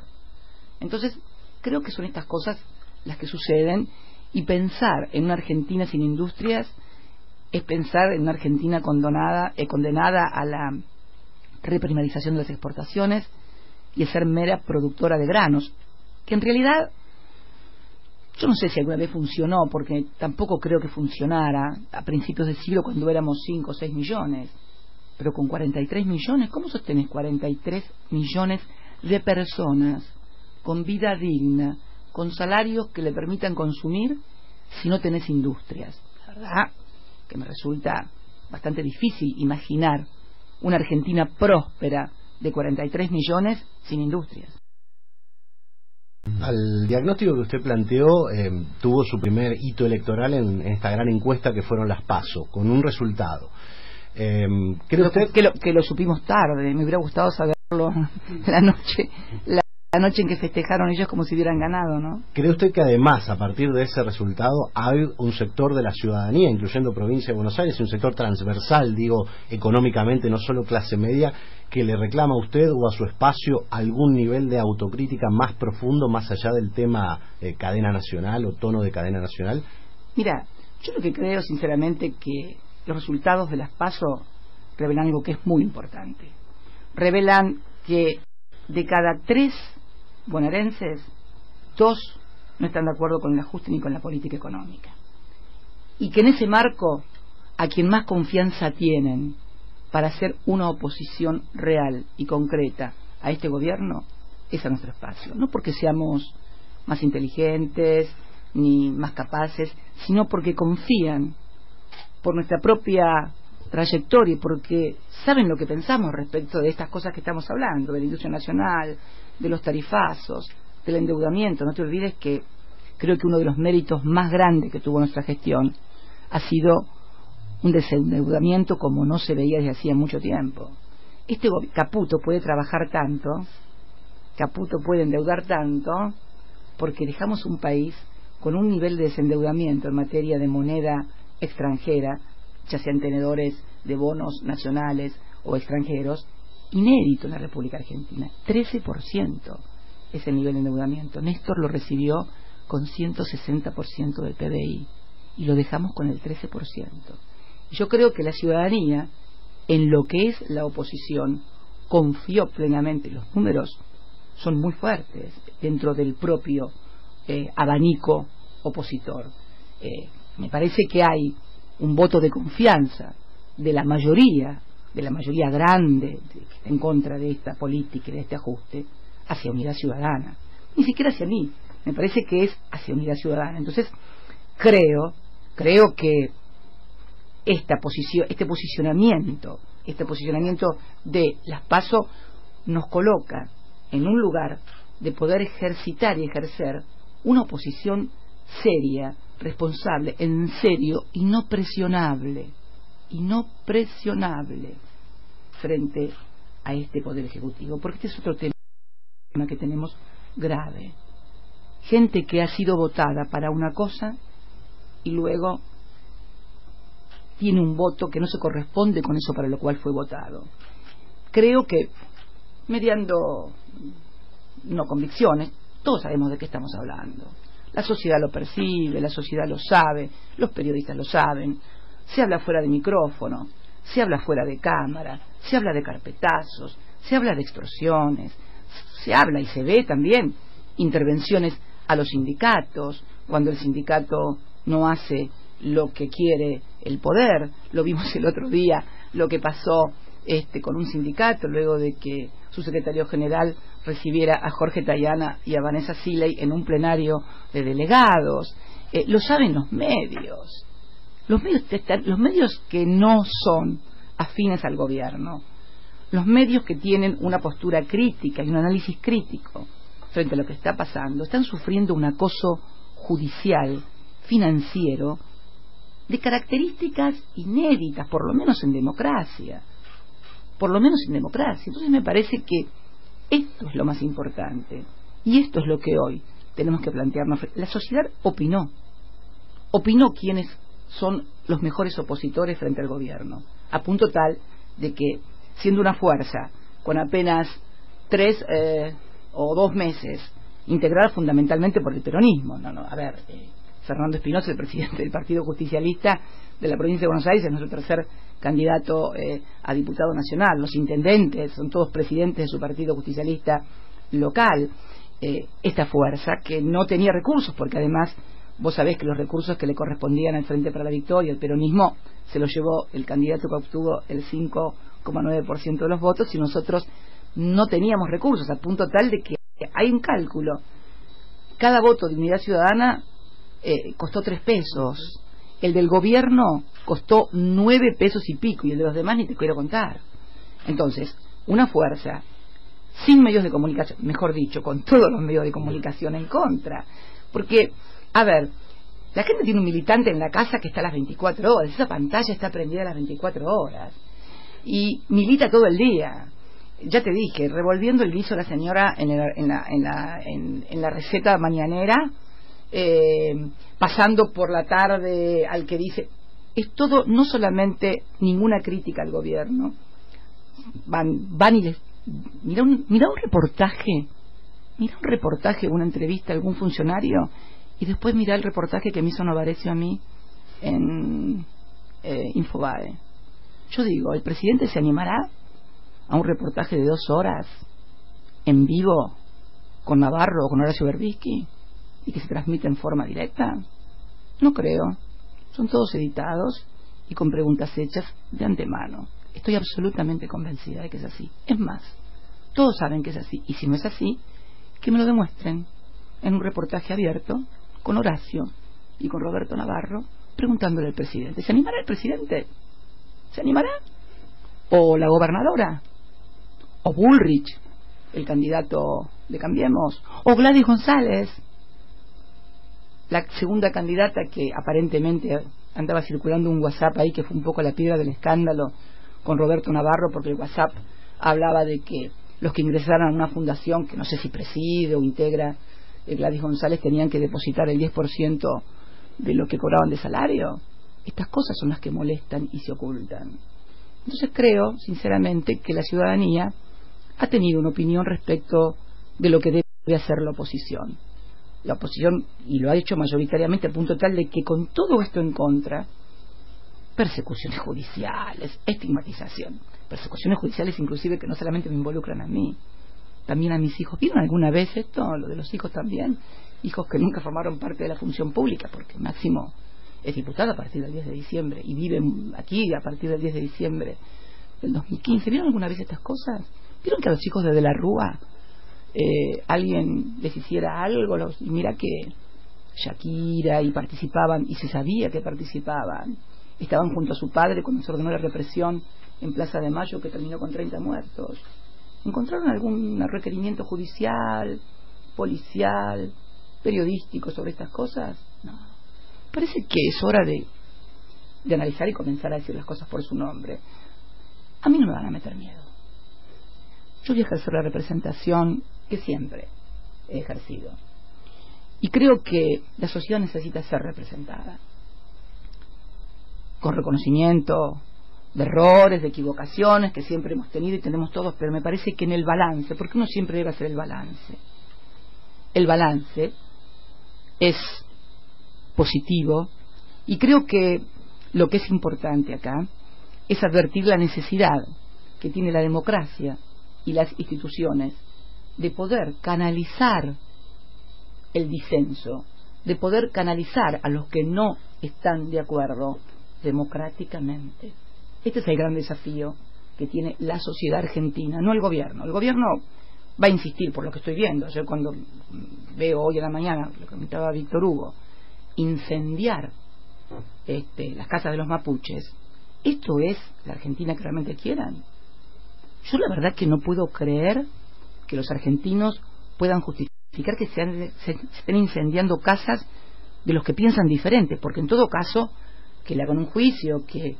Entonces, creo que son estas cosas las que suceden, y pensar en una Argentina sin industrias es pensar en una Argentina condenada a la reprimarización de las exportaciones y a ser mera productora de granos, que en realidad yo no sé si alguna vez funcionó, porque tampoco creo que funcionara a principios del siglo cuando éramos 5 o 6 millones, pero con 43 millones, ¿cómo sostenés 43 millones de personas con vida digna, con salarios que le permitan consumir si no tenés industrias? La verdad que me resulta bastante difícil imaginar una Argentina próspera de 43 millones sin industrias. Al diagnóstico que usted planteó, tuvo su primer hito electoral en esta gran encuesta que fueron las PASO, con un resultado. ¿Cree usted que lo supimos tarde? Me hubiera gustado saberlo la noche en que festejaron ellos como si hubieran ganado, ¿no? ¿Cree usted que además, a partir de ese resultado, hay un sector de la ciudadanía, incluyendo Provincia de Buenos Aires, un sector transversal, digo, económicamente, no solo clase media, que le reclama a usted o a su espacio algún nivel de autocrítica más profundo, más allá del tema cadena nacional o tono de cadena nacional? Mira, yo lo que creo sinceramente que los resultados de las PASO revelan algo que es muy importante. Revelan que de cada 3 bonaerenses, 2 no están de acuerdo con el ajuste ni con la política económica, y que en ese marco a quien más confianza tienen para hacer una oposición real y concreta a este gobierno es a nuestro espacio, no porque seamos más inteligentes ni más capaces, sino porque confían por nuestra propia trayectoria y porque saben lo que pensamos respecto de estas cosas que estamos hablando, de la industria nacional, de los tarifazos, del endeudamiento. No te olvides que creo que uno de los méritos más grandes que tuvo nuestra gestión ha sido un desendeudamiento como no se veía desde hacía mucho tiempo. Caputo puede trabajar tanto, Caputo puede endeudar tanto, porque dejamos un país con un nivel de desendeudamiento en materia de moneda extranjera, ya sean tenedores de bonos nacionales o extranjeros, inédito en la República Argentina. 13% es el nivel de endeudamiento. Néstor lo recibió con 160% del PBI y lo dejamos con el 13%. Yo creo que la ciudadanía, en lo que es la oposición, confió plenamente. Los números son muy fuertes dentro del propio abanico opositor. Me parece que hay un voto de confianza de la mayoría grande que está en contra de esta política y de este ajuste hacia Unidad Ciudadana. Ni siquiera hacia mí, me parece que es hacia Unidad Ciudadana. Entonces creo que este posicionamiento de las PASO nos coloca en un lugar de poder ejercitar y ejercer una oposición seria, responsable, en serio y no presionable frente a este Poder Ejecutivo, porque este es otro tema que tenemos grave. Gente que ha sido votada para una cosa y luego tiene un voto que no se corresponde con eso para lo cual fue votado. Creo que, mediando no convicciones, todos sabemos de qué estamos hablando. La sociedad lo percibe, la sociedad lo sabe, los periodistas lo saben, se habla fuera de micrófono, se habla fuera de cámara, se habla de carpetazos, se habla de extorsiones, se habla y se ve también intervenciones a los sindicatos, cuando el sindicato no hace lo que quiere el poder. Lo vimos el otro día, lo que pasó con un sindicato luego de que su secretario general recibiera a Jorge Tayana y a Vanessa Siley en un plenario de delegados. Lo saben los medios que no son afines al gobierno, los medios que tienen una postura crítica y un análisis crítico frente a lo que está pasando, están sufriendo un acoso judicial, financiero, de características inéditas, por lo menos en democracia. Entonces me parece que esto es lo más importante y esto es lo que hoy tenemos que plantearnos. La sociedad opinó quiénes son los mejores opositores frente al gobierno, a punto tal de que, siendo una fuerza con apenas 3 o 2 meses, integrada fundamentalmente por el peronismo, Fernando Espinosa, el presidente del Partido Justicialista de la provincia de Buenos Aires, es nuestro tercer candidato a diputado nacional. Los intendentes son todos presidentes de su Partido Justicialista local. Esta fuerza que no tenía recursos, porque además vos sabés que los recursos que le correspondían al Frente para la Victoria, el peronismo, se los llevó el candidato que obtuvo el 5,9% de los votos, y nosotros no teníamos recursos, a punto tal de que hay un cálculo. Cada voto de Unidad Ciudadana costó 3 pesos. El del gobierno costó 9 pesos y pico, y el de los demás ni te quiero contar. Entonces, una fuerza sin medios de comunicación, mejor dicho, con todos los medios de comunicación en contra. Porque, la gente tiene un militante en la casa que está a las 24 horas, esa pantalla está prendida a las 24 horas, y milita todo el día. Ya te dije, revolviendo el guiso de la señora en la receta mañanera, pasando por la tarde al que dice, es todo, no solamente ninguna crítica al gobierno, van y les mira un reportaje, una entrevista a algún funcionario, y después mira el reportaje que me hizo Novarecio a mí en Infobae. Yo digo, ¿el presidente se animará a un reportaje de 2 horas en vivo con Navarro o con Horacio Berbisky y que se transmite en forma directa? No creo. Son todos editados y con preguntas hechas de antemano. Estoy absolutamente convencida de que es así. Es más, todos saben que es así, y si no es así, que me lo demuestren en un reportaje abierto con Horacio y con Roberto Navarro, preguntándole al presidente. ¿Se animará el presidente? ¿Se animará? ¿O la gobernadora? ¿O Bullrich, el candidato de Cambiemos? ¿O Gladys González, la segunda candidata que aparentemente andaba circulando un WhatsApp ahí que fue un poco la piedra del escándalo con Roberto Navarro, porque el WhatsApp hablaba de que los que ingresaran a una fundación que no sé si preside o integra Gladys González tenían que depositar el 10% de lo que cobraban de salario? Estas cosas son las que molestan y se ocultan. Entonces creo, sinceramente, que la ciudadanía ha tenido una opinión respecto de lo que debe hacer la oposición. la oposición, y lo ha hecho mayoritariamente al punto tal de que con todo esto en contra, persecuciones judiciales, estigmatización, persecuciones judiciales inclusive que no solamente me involucran a mí, también a mis hijos. ¿Vieron alguna vez esto? Lo de los hijos también, hijos que nunca formaron parte de la función pública, porque Máximo es diputado a partir del 10 de diciembre y vive aquí a partir del 10 de diciembre del 2015. ¿Vieron alguna vez estas cosas? ¿Vieron que a los chicos de la Rúa alguien les hiciera algo? Y mira que Shakira, y participaban, y se sabía que participaban, estaban junto a su padre cuando se ordenó la represión en Plaza de Mayo, que terminó con 30 muertos. ¿Encontraron algún requerimiento judicial, policial, periodístico sobre estas cosas? No. Parece que es hora de analizar y comenzar a decir las cosas por su nombre. A mí no me van a meter miedo. Yo voy a ejercer la representación que siempre he ejercido. Y creo que la sociedad necesita ser representada, con reconocimiento de errores, de equivocaciones que siempre hemos tenido y tenemos todos, pero me parece que en el balance, porque uno siempre debe hacer el balance. El balance es positivo, y creo que lo que es importante acá es advertir la necesidad que tiene la democracia y las instituciones de poder canalizar el disenso, de poder canalizar a los que no están de acuerdo democráticamente. Este es el gran desafío que tiene la sociedad argentina, no el gobierno. El gobierno va a insistir, por lo que estoy viendo. Yo cuando veo hoy a la mañana, lo que comentaba Víctor Hugo, incendiar las casas de los mapuches, ¿esto es la Argentina que realmente quieran? Yo la verdad que no puedo creer que los argentinos puedan justificar que se estén incendiando casas de los que piensan diferente, porque en todo caso que le hagan un juicio, que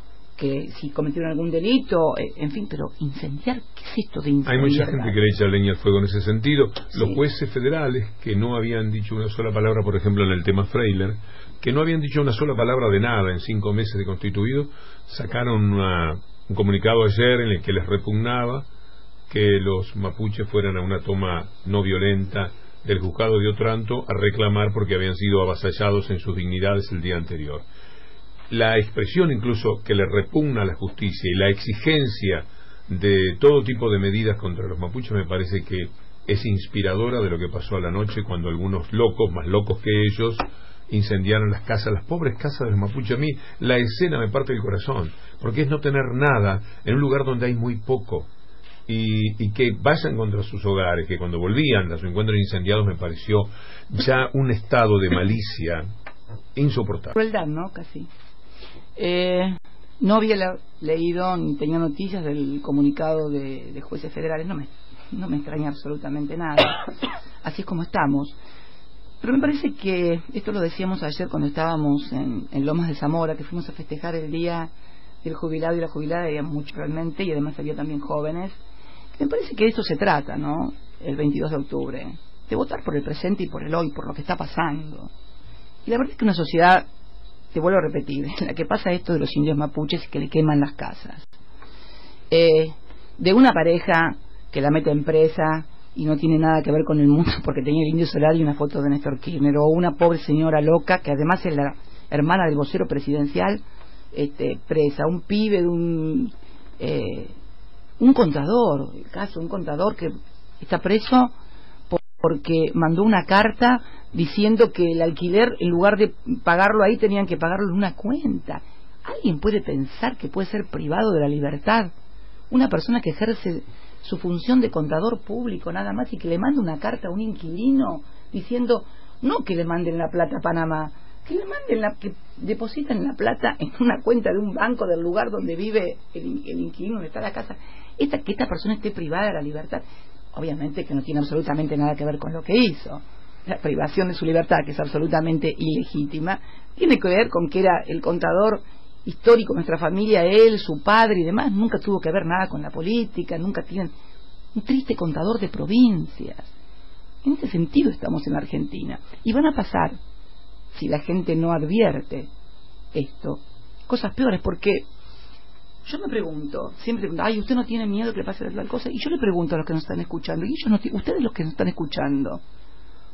si cometieron algún delito, en fin, pero incendiar, ¿qué es esto de incendiar? Hay mucha gente que le echa leña al fuego en ese sentido. Sí. Los jueces federales que no habían dicho una sola palabra, por ejemplo en el tema Freiler, que no habían dicho una sola palabra de nada en 5 meses de constituido, sacaron un comunicado ayer en el que les repugnaba que los mapuches fueran a una toma no violenta del juzgado de Otranto a reclamar porque habían sido avasallados en sus dignidades el día anterior. La expresión incluso que le repugna a la justicia y la exigencia de todo tipo de medidas contra los mapuches me parece que es inspiradora de lo que pasó a la noche cuando algunos locos, más locos que ellos, incendiaron las casas, las pobres casas de los mapuches. A mí la escena me parte el corazón, porque es no tener nada en un lugar donde hay muy poco, y que vayan contra sus hogares, que cuando volvían los encuentros incendiados me pareció ya un estado de malicia insoportable. Crueldad, ¿no? Casi. No había leído ni tenía noticias del comunicado de jueces federales, no me extraña absolutamente nada. Así es como estamos. Pero me parece que esto lo decíamos ayer cuando estábamos en Lomas de Zamora, que fuimos a festejar el día del jubilado y la jubilada, había mucho realmente, y además había también jóvenes. Me parece que de esto se trata, ¿no? El 22 de octubre, de votar por el presente y por el hoy, por lo que está pasando. Y la verdad es que una sociedad, te vuelvo a repetir, en la que pasa esto de los indios mapuches y que le queman las casas, de una pareja que la mete en presa y no tiene nada que ver con el mundo porque tenía el Indio Solar y una foto de Néstor Kirchner, o una pobre señora loca que además es la hermana del vocero presidencial, presa, un pibe de un contador, el caso, un contador que está preso porque mandó una carta diciendo que el alquiler, en lugar de pagarlo ahí, tenían que pagarlo en una cuenta. ¿Alguien puede pensar que puede ser privado de la libertad una persona que ejerce su función de contador público nada más y que le manda una carta a un inquilino diciendo, no que le manden la plata a Panamá, que le manden que depositen la plata en una cuenta de un banco del lugar donde vive el inquilino, donde está la casa? Que esta persona esté privada de la libertad, obviamente que no tiene absolutamente nada que ver con lo que hizo. La privación de su libertad, que es absolutamente ilegítima, tiene que ver con que era el contador histórico de nuestra familia, él, su padre y demás. Nunca tuvo que ver nada con la política, nunca tienen un triste contador de provincias. En ese sentido estamos en la Argentina, y van a pasar, si la gente no advierte esto, cosas peores, porque yo me pregunto, siempre pregunto, ay, usted no tiene miedo que le pase tal cosa, y yo le pregunto a los que nos están escuchando, y ellos no, ustedes los que nos están escuchando,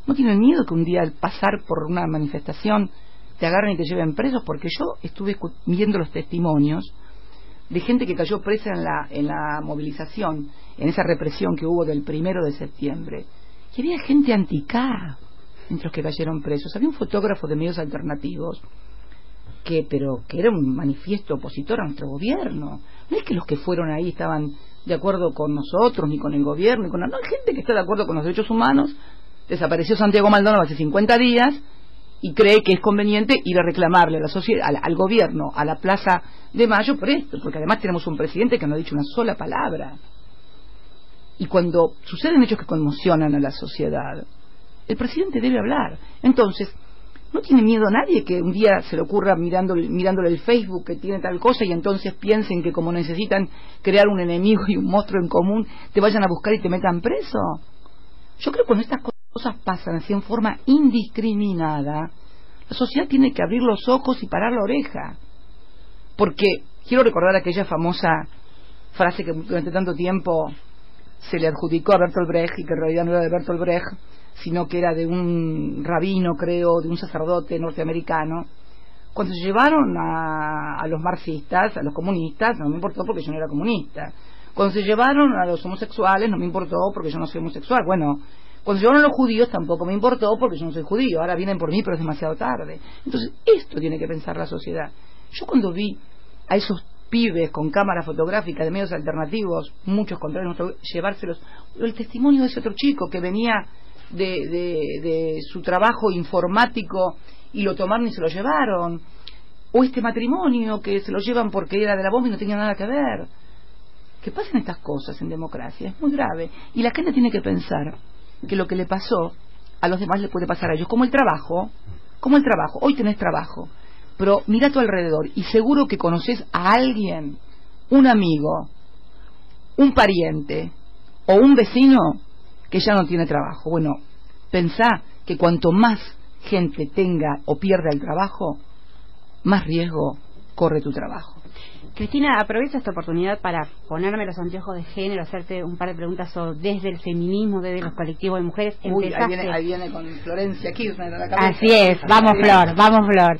no tienen miedo que un día al pasar por una manifestación te agarren y te lleven presos, porque yo estuve viendo los testimonios de gente que cayó presa en la movilización, en esa represión que hubo del 1 de septiembre, y había gente anti-K entre los que cayeron presos. Había un fotógrafo de medios alternativos que era un manifiesto opositor a nuestro gobierno. No es que los que fueron ahí estaban de acuerdo con nosotros, ni con el gobierno, ni con... No, hay gente que está de acuerdo con los derechos humanos. Desapareció Santiago Maldonado hace 50 días y cree que es conveniente ir a reclamarle a la sociedad, al gobierno, a la Plaza de Mayo por esto, porque además tenemos un presidente que no ha dicho una sola palabra. Y cuando suceden hechos que conmocionan a la sociedad, el presidente debe hablar. Entonces, no tiene miedo a nadie que un día se le ocurra mirándole el Facebook que tiene tal cosa, y entonces piensen que como necesitan crear un enemigo y un monstruo en común, te vayan a buscar y te metan preso. Yo creo que cuando estas cosas pasan así en forma indiscriminada, la sociedad tiene que abrir los ojos y parar la oreja. Porque quiero recordar aquella famosa frase que durante tanto tiempo se le adjudicó a Bertolt Brecht, y que en realidad no era de Bertolt Brecht, sino que era de un rabino, creo, de un sacerdote norteamericano. Cuando se llevaron a los marxistas, a los comunistas, no me importó porque yo no era comunista. Cuando se llevaron a los homosexuales, no me importó porque yo no soy homosexual. Bueno, cuando se llevaron a los judíos tampoco me importó porque yo no soy judío. Ahora vienen por mí, pero es demasiado tarde. Entonces, esto tiene que pensar la sociedad. Yo cuando vi a esos pibes con cámara fotográfica de medios alternativos, muchos contrarios, llevárselos, el testimonio de ese otro chico que venía de su trabajo informático y lo tomaron y se lo llevaron, o este matrimonio que se lo llevan porque era de la bomba y no tenía nada que ver. Que pasen estas cosas en democracia es muy grave, y la gente tiene que pensar que lo que le pasó a los demás le puede pasar a ellos, como el trabajo. Hoy tenés trabajo, pero mira a tu alrededor y seguro que conoces a alguien, un amigo, un pariente o un vecino que ya no tiene trabajo. Bueno, pensá que cuanto más gente tenga o pierda el trabajo, más riesgo corre tu trabajo. Cristina, aprovecho esta oportunidad para ponerme los anteojos de género, hacerte un par de preguntas desde el feminismo, desde los colectivos de mujeres. Uy, ahí viene con Florencia Kirchner a la cabeza. Así es, vamos Flor,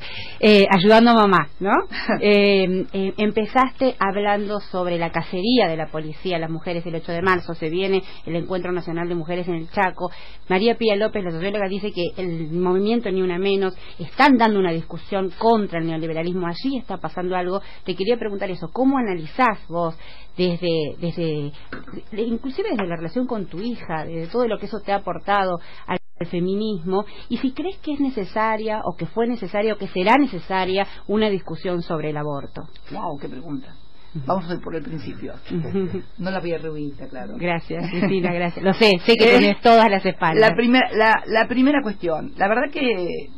ayudando a mamá, ¿no? Empezaste hablando sobre la cacería de la policía a las mujeres el 8 de marzo, se viene el Encuentro Nacional de Mujeres en el Chaco. María Pía López, la socióloga, dice que el movimiento Ni Una Menos están dando una discusión contra el neoliberalismo, allí está pasando algo. Te quería preguntar eso, ¿cómo analizás vos inclusive desde la relación con tu hija, de todo lo que eso te ha aportado al feminismo, y si crees que es necesaria o que fue necesaria o que será necesaria una discusión sobre el aborto? Wow, qué pregunta. Vamos a ir por el principio. No la voy a rehuir, claro. Gracias, Cristina, gracias. Lo sé que tenés todas las espaldas. La primera cuestión, la verdad que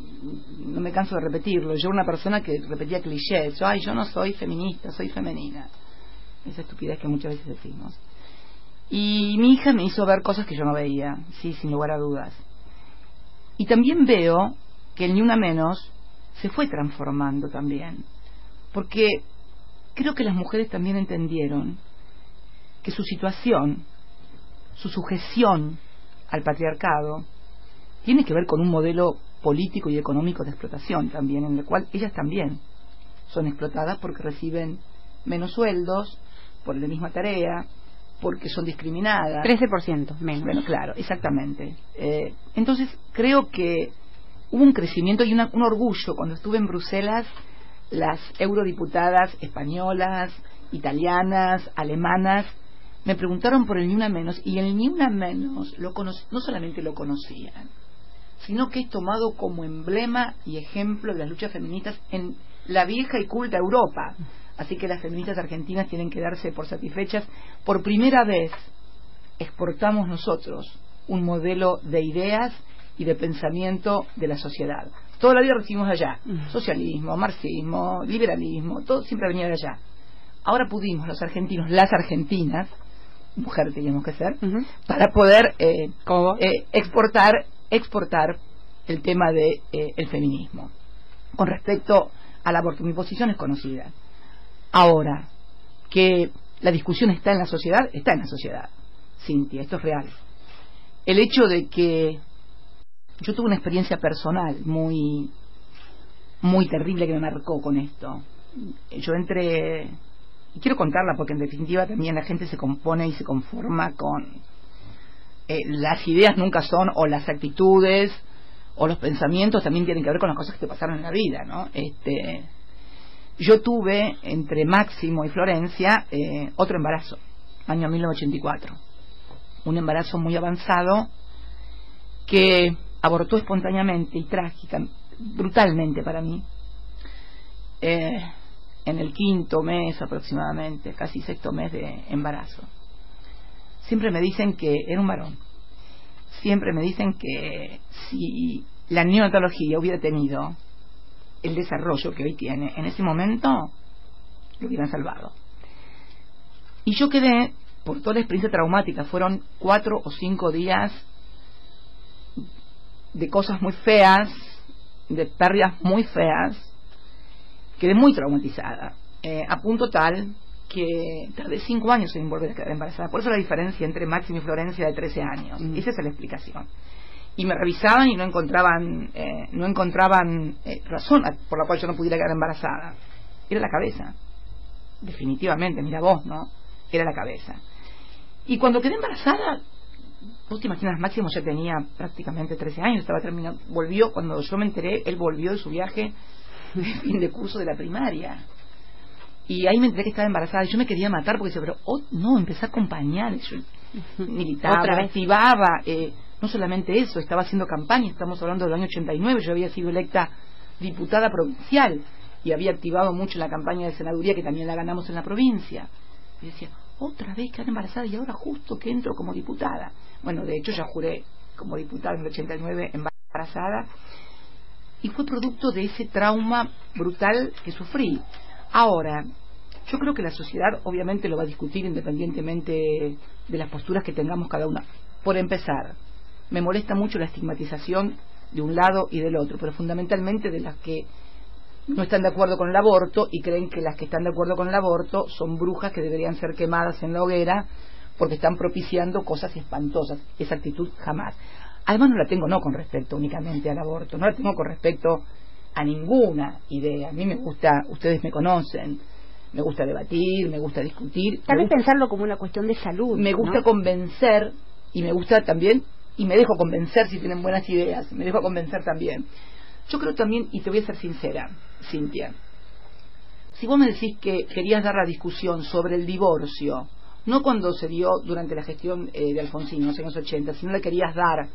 no me canso de repetirlo. Yo era una persona que repetía clichés. Yo no soy feminista, soy femenina. Esa estupidez que muchas veces decimos. Y mi hija me hizo ver cosas que yo no veía, sí, sin lugar a dudas. Y también veo que el Ni Una Menos se fue transformando también. Porque creo que las mujeres también entendieron que su situación, su sujeción al patriarcado, tiene que ver con un modelo político y económico de explotación también, en el cual ellas también son explotadas porque reciben menos sueldos por la misma tarea, porque son discriminadas. 13% menos. Bueno, claro, exactamente. Entonces creo que hubo un crecimiento y un orgullo. Cuando estuve en Bruselas, las eurodiputadas españolas, italianas, alemanas me preguntaron por el Ni Una Menos, y el Ni Una Menos no solamente lo conocían, sino que es tomado como emblema y ejemplo de las luchas feministas en la vieja y culta Europa. Así que las feministas argentinas tienen que darse por satisfechas. Por primera vez exportamos nosotros un modelo de ideas y de pensamiento de la sociedad. Toda la vida recibimos allá, socialismo, marxismo, liberalismo, todo siempre venía de allá. Ahora pudimos los argentinos, las argentinas, mujeres teníamos que ser, para poder exportar el tema de el feminismo. Con respecto al aborto, mi posición es conocida. Ahora, que la discusión está en la sociedad, está en la sociedad, Cintia, esto es real. El hecho de que yo tuve una experiencia personal muy terrible que me marcó con esto. Yo entré, y quiero contarla porque en definitiva también la gente se compone y se conforma con las ideas nunca son, o las actitudes o los pensamientos también tienen que ver con las cosas que te pasaron en la vida, ¿no? Yo tuve entre Máximo y Florencia otro embarazo, año 1984, un embarazo muy avanzado que abortó espontáneamente y brutalmente para mí, en el 5º mes aproximadamente, casi 6º mes de embarazo. Siempre me dicen que era un varón, siempre me dicen que si la neonatología hubiera tenido el desarrollo que hoy tiene, en ese momento lo hubieran salvado. Y yo quedé, por toda la experiencia traumática, fueron 4 o 5 días de cosas muy feas, de pérdidas muy feas, quedé muy traumatizada, a punto tal que tardé 5 años en volver a quedar embarazada. Por eso la diferencia entre Máximo y Florencia de 13 años. Esa es la explicación. Y me revisaban y no encontraban razón por la cual yo no pudiera quedar embarazada. Era la cabeza, definitivamente. Mira vos, ¿no? Era la cabeza. Y cuando quedé embarazada, vos te imaginas, Máximo ya tenía prácticamente 13 años, estaba terminando, volvió, cuando yo me enteré, él volvió de su viaje de fin de curso de la primaria. Y ahí me enteré que estaba embarazada. Y yo me quería matar porque decía, pero no, empecé a acompañar. Yo militaba, activaba. No solamente eso, estaba haciendo campaña. Estamos hablando del año 89. Yo había sido electa diputada provincial y había activado mucho la campaña de senaduría, que también la ganamos en la provincia. Y decía, otra vez quedar embarazada y ahora justo que entro como diputada. Bueno, de hecho ya juré como diputada en el 89 embarazada. Y fue producto de ese trauma brutal que sufrí. Ahora, yo creo que la sociedad obviamente lo va a discutir independientemente de las posturas que tengamos cada una. Por empezar, me molesta mucho la estigmatización de un lado y del otro, pero fundamentalmente de las que no están de acuerdo con el aborto y creen que las que están de acuerdo con el aborto son brujas que deberían ser quemadas en la hoguera porque están propiciando cosas espantosas. Esa actitud jamás. Además no la tengo no con respecto únicamente al aborto, no la tengo con respecto a ninguna idea. A mí me gusta, ustedes me conocen, me gusta debatir, me gusta discutir. Tal vez pensarlo como una cuestión de salud. Me gusta convencer, y me gusta también, y me dejo convencer si tienen buenas ideas, me dejo convencer también. Yo creo también, y te voy a ser sincera, Cintia, si vos me decís que querías dar la discusión sobre el divorcio, no cuando se dio durante la gestión de Alfonsín, en los años 80, sino la querías dar,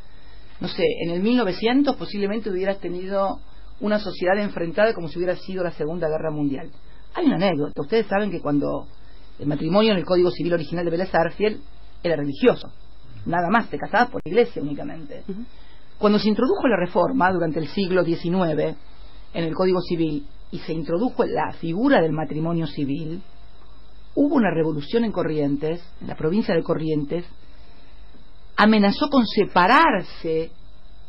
no sé, en el 1900 posiblemente hubieras tenido una sociedad enfrentada como si hubiera sido la Segunda Guerra Mundial. Hay una anécdota. Ustedes saben que cuando el matrimonio en el Código Civil original de Vélez Sarsfield era religioso, nada más, te casabas por la iglesia únicamente. Cuando se introdujo la reforma durante el siglo XIX en el Código Civil y se introdujo la figura del matrimonio civil, hubo una revolución en Corrientes, en la provincia de Corrientes, amenazó con separarse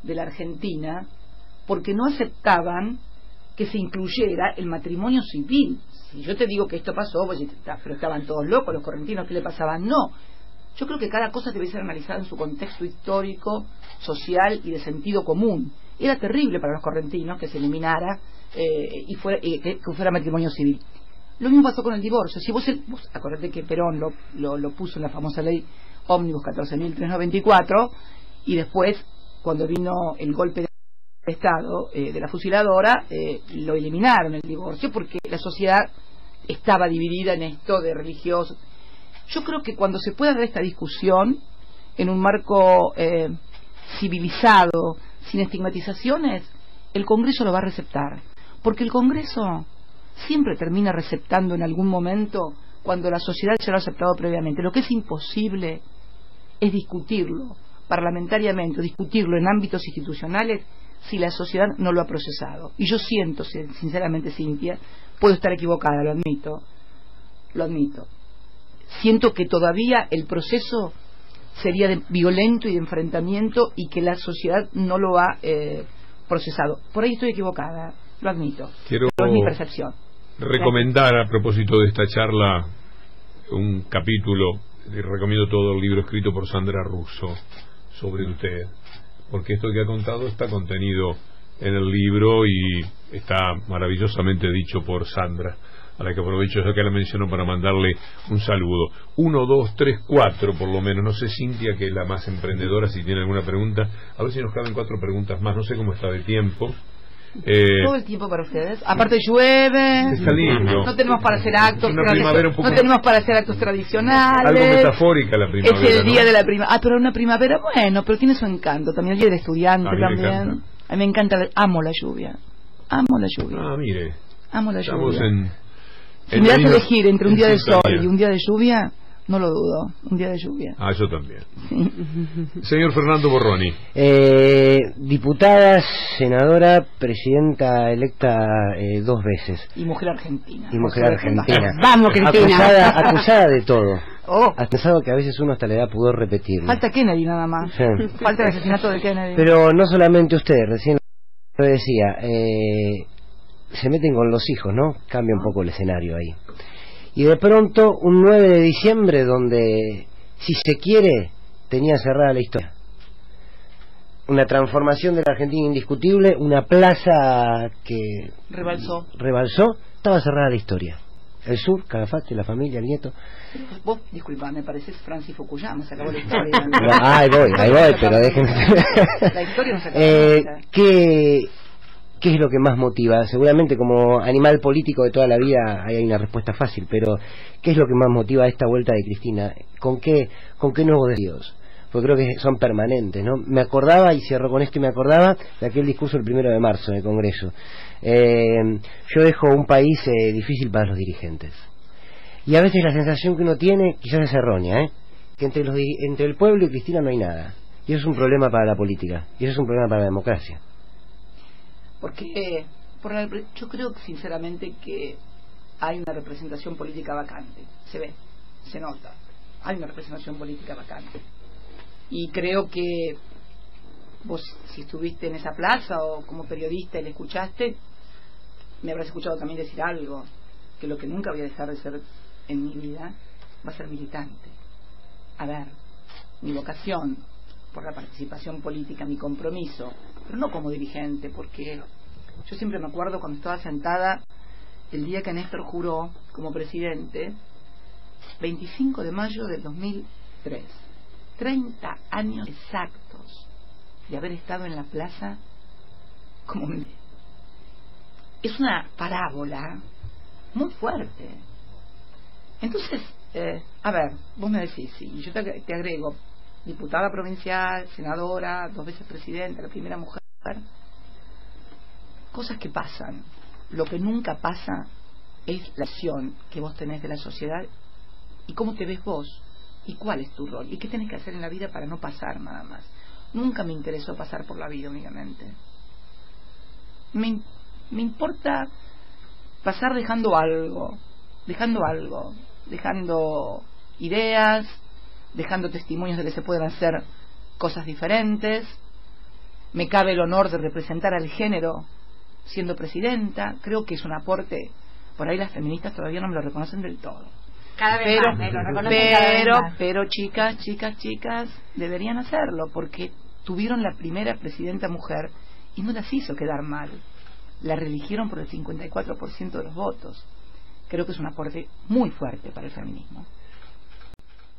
de la Argentina porque no aceptaban que se incluyera el matrimonio civil. Si yo te digo que esto pasó, pues, pero estaban todos locos los correntinos, ¿qué le pasaba? No. Yo creo que cada cosa debe ser analizada en su contexto histórico, social y de sentido común. Era terrible para los correntinos que se eliminara que fuera matrimonio civil. Lo mismo pasó con el divorcio. Si vos acordate que Perón lo puso en la famosa ley Ómnibus 14.394 y después, cuando vino el golpe de Estado de la fusiladora, lo eliminaron el divorcio porque la sociedad estaba dividida en esto de religiosos. Yo creo que cuando se pueda dar esta discusión en un marco civilizado, sin estigmatizaciones, el Congreso lo va a receptar, porque el Congreso siempre termina receptando en algún momento cuando la sociedad ya lo ha aceptado previamente. Lo que es imposible es discutirlo parlamentariamente, discutirlo en ámbitos institucionales si la sociedad no lo ha procesado. Y yo siento, sinceramente, Cintia, puedo estar equivocada, lo admito. Siento que todavía el proceso sería violento y de enfrentamiento y que la sociedad no lo ha procesado. Por ahí estoy equivocada, lo admito. Pero es mi percepción. Recomendar, a propósito de esta charla, un capítulo, recomiendo todo el libro escrito por Sandra Russo sobre usted, porque esto que ha contado está contenido en el libro y está maravillosamente dicho por Sandra, a la que aprovecho ya que la menciono para mandarle un saludo. 1, 2, 3, 4 por lo menos. No sé, Cintia, que es la más emprendedora, si tiene alguna pregunta. A ver si nos caben 4 preguntas más. No sé cómo está de tiempo. Todo el tiempo para ustedes. Aparte llueve. Está lindo. No tenemos para hacer actos. No tenemos para hacer actos tradicionales. Algo metafórica la primavera. Es el día, ¿no?, de la primavera. Pero una primavera, bueno, pero tiene su encanto. También el día del estudiante también. A mí me encanta. Amo la lluvia. Amo la lluvia. Ah, mire. Amo la Estamos lluvia. Si me das a elegir entre un día de sol y un día de lluvia, no lo dudo. Un día de lluvia. Ah, yo también. Sí. Señor Fernando Borroni. Diputada, senadora, presidenta electa 2 veces. Y mujer argentina. Y mujer argentina. Vamos, Cristina. Acusada de todo. Oh. Acusado que a veces uno hasta le da pudor repetirlo. Falta Kennedy nada más. Sí. Falta el asesinato de Kennedy. Pero no solamente usted, recién lo decía, se meten con los hijos, ¿no? Cambia un poco el escenario ahí. Y de pronto, un 9 de diciembre, donde, si se quiere, tenía cerrada la historia. Una transformación de la Argentina indiscutible, una plaza que rebalsó, estaba cerrada la historia. El sur, Calafate, la familia, el nieto. Vos, disculpa, me pareces Francis Fukuyama, se acabó la historia. Ahí voy, pero déjenme. La historia no se acabó. ¿Qué es lo que más motiva? Seguramente como animal político de toda la vida hay una respuesta fácil, pero ¿qué es lo que más motiva esta vuelta de Cristina? ¿Con qué nuevos desafíos? Porque creo que son permanentes, ¿no? Me acordaba, y cierro con esto, y me acordaba de aquel discurso el 1 de marzo en el Congreso. Yo dejo un país difícil para los dirigentes. Y a veces la sensación que uno tiene, quizás es errónea, que entre el pueblo y Cristina no hay nada. Y eso es un problema para la política, y eso es un problema para la democracia. Porque yo creo sinceramente que hay una representación política vacante. Se ve, se nota. Hay una representación política vacante. Y creo que vos, si estuviste en esa plaza o como periodista y le escuchaste, me habrás escuchado también decir algo, que lo que nunca voy a dejar de ser en mi vida va a ser militante. A ver, mi vocación por la participación política, mi compromiso, pero no como dirigente, porque yo siempre me acuerdo cuando estaba sentada el día que Néstor juró como presidente, 25 de mayo del 2003, 30 años exactos de haber estado en la plaza como... Es una parábola muy fuerte. Entonces, a ver, vos me decís, y yo te agrego, diputada provincial, senadora, 2 veces presidenta, la primera mujer, cosas que pasan. Lo que nunca pasa es la acción que vos tenés de la sociedad y cómo te ves vos y cuál es tu rol y qué tenés que hacer en la vida para no pasar nada más. Nunca me interesó pasar por la vida únicamente. Me importa pasar dejando algo, dejando ideas, dejando testimonios de que se pueden hacer cosas diferentes. Me cabe el honor de representar al género siendo presidenta. Creo que es un aporte. Por ahí las feministas todavía no me lo reconocen del todo. Cada vez más, me lo reconocen cada vez más. Pero chicas, deberían hacerlo, porque tuvieron la primera presidenta mujer y no las hizo quedar mal. La reeligieron por el 54% de los votos. Creo que es un aporte muy fuerte para el feminismo.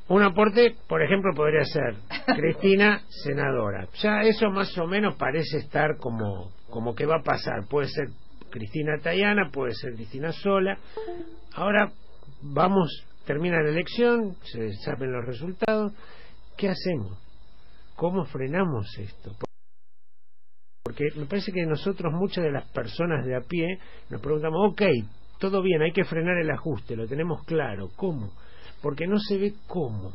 Un aporte, por ejemplo, podría ser Cristina, senadora. Ya eso más o menos parece estar como que va a pasar. Puede ser Cristina Tayana, puede ser Cristina sola. Ahora termina la elección, se saben los resultados. ¿Qué hacemos? ¿Cómo frenamos esto? Porque me parece que nosotros, muchas de las personas de a pie, nos preguntamos, ok, todo bien, hay que frenar el ajuste, lo tenemos claro. ¿Cómo? Porque no se ve cómo.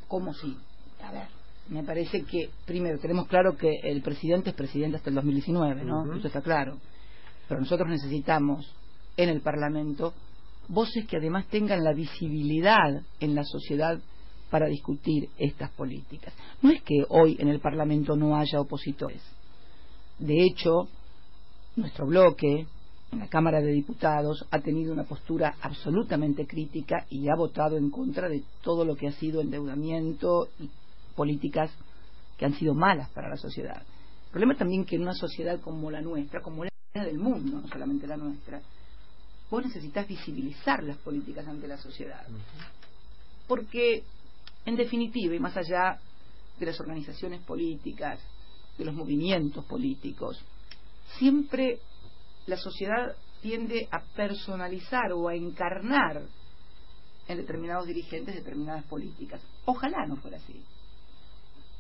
¿Cómo sí? A ver, me parece que, primero, tenemos claro que el presidente es presidente hasta el 2019, ¿no? Eso está claro. Pero nosotros necesitamos, en el Parlamento, voces que además tengan la visibilidad en la sociedad para discutir estas políticas. No es que hoy en el Parlamento no haya opositores. De hecho, nuestro bloque en la Cámara de Diputados ha tenido una postura absolutamente crítica y ha votado en contra de todo lo que ha sido endeudamiento y políticas que han sido malas para la sociedad. El problema también que en una sociedad como la nuestra, como la del mundo, no solamente la nuestra, vos necesitas visibilizar las políticas ante la sociedad. Porque, en definitiva, y más allá de las organizaciones políticas, de los movimientos políticos, siempre la sociedad tiende a personalizar o a encarnar en determinados dirigentes determinadas políticas. Ojalá no fuera así.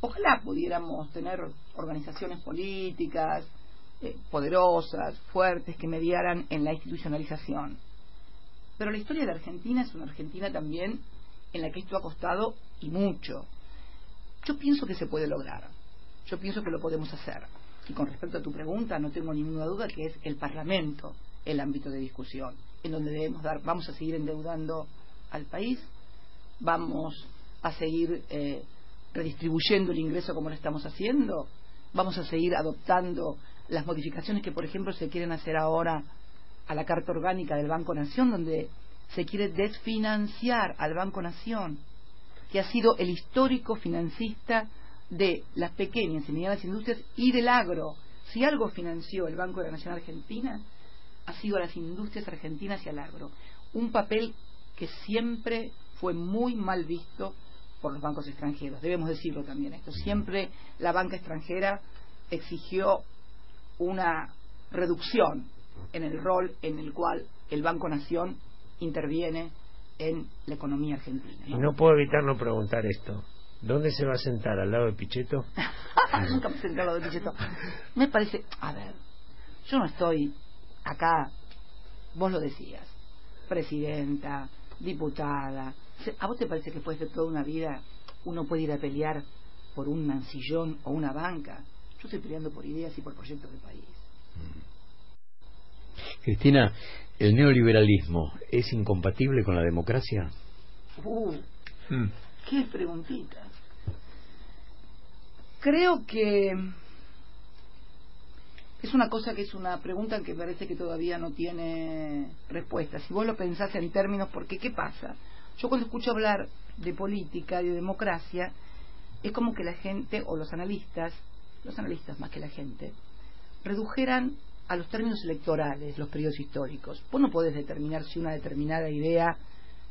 Ojalá pudiéramos tener organizaciones políticas poderosas, fuertes, que mediaran en la institucionalización. Pero la historia de Argentina es una Argentina también en la que esto ha costado y mucho. Yo pienso que se puede lograr. Yo pienso que lo podemos hacer. Y con respecto a tu pregunta, no tengo ninguna duda que es el Parlamento el ámbito de discusión, en donde vamos a seguir endeudando al país, vamos a seguir redistribuyendo el ingreso como lo estamos haciendo, vamos a seguir adoptando las modificaciones que, por ejemplo, se quieren hacer ahora a la Carta Orgánica del Banco Nación, donde se quiere desfinanciar al Banco Nación, que ha sido el histórico financista de las pequeñas y medianas industrias y del agro. Si algo financió el Banco de la Nación Argentina, ha sido a las industrias argentinas y al agro. Un papel que siempre fue muy mal visto por los bancos extranjeros. Debemos decirlo también esto. Siempre la banca extranjera exigió una reducción en el rol en el cual el Banco Nación interviene en la economía argentina. Y no puedo evitar no preguntar esto. ¿Dónde se va a sentar? ¿Al lado de Pichetto? Nunca me senté al lado de Pichetto. Me parece... A ver, yo no estoy acá, vos lo decías, presidenta, diputada. ¿A vos te parece que después de toda una vida uno puede ir a pelear por un mancillón o una banca? Yo estoy peleando por ideas y por proyectos de país. Cristina, ¿el neoliberalismo es incompatible con la democracia? Qué preguntitas. Creo que es una cosa que es una pregunta que parece que todavía no tiene respuesta. Si vos lo pensás en términos, porque ¿qué pasa? Yo cuando escucho hablar de política y de democracia, es como que la gente, o los analistas más que la gente, redujeran a los términos electorales los periodos históricos. Vos no podés determinar si una determinada idea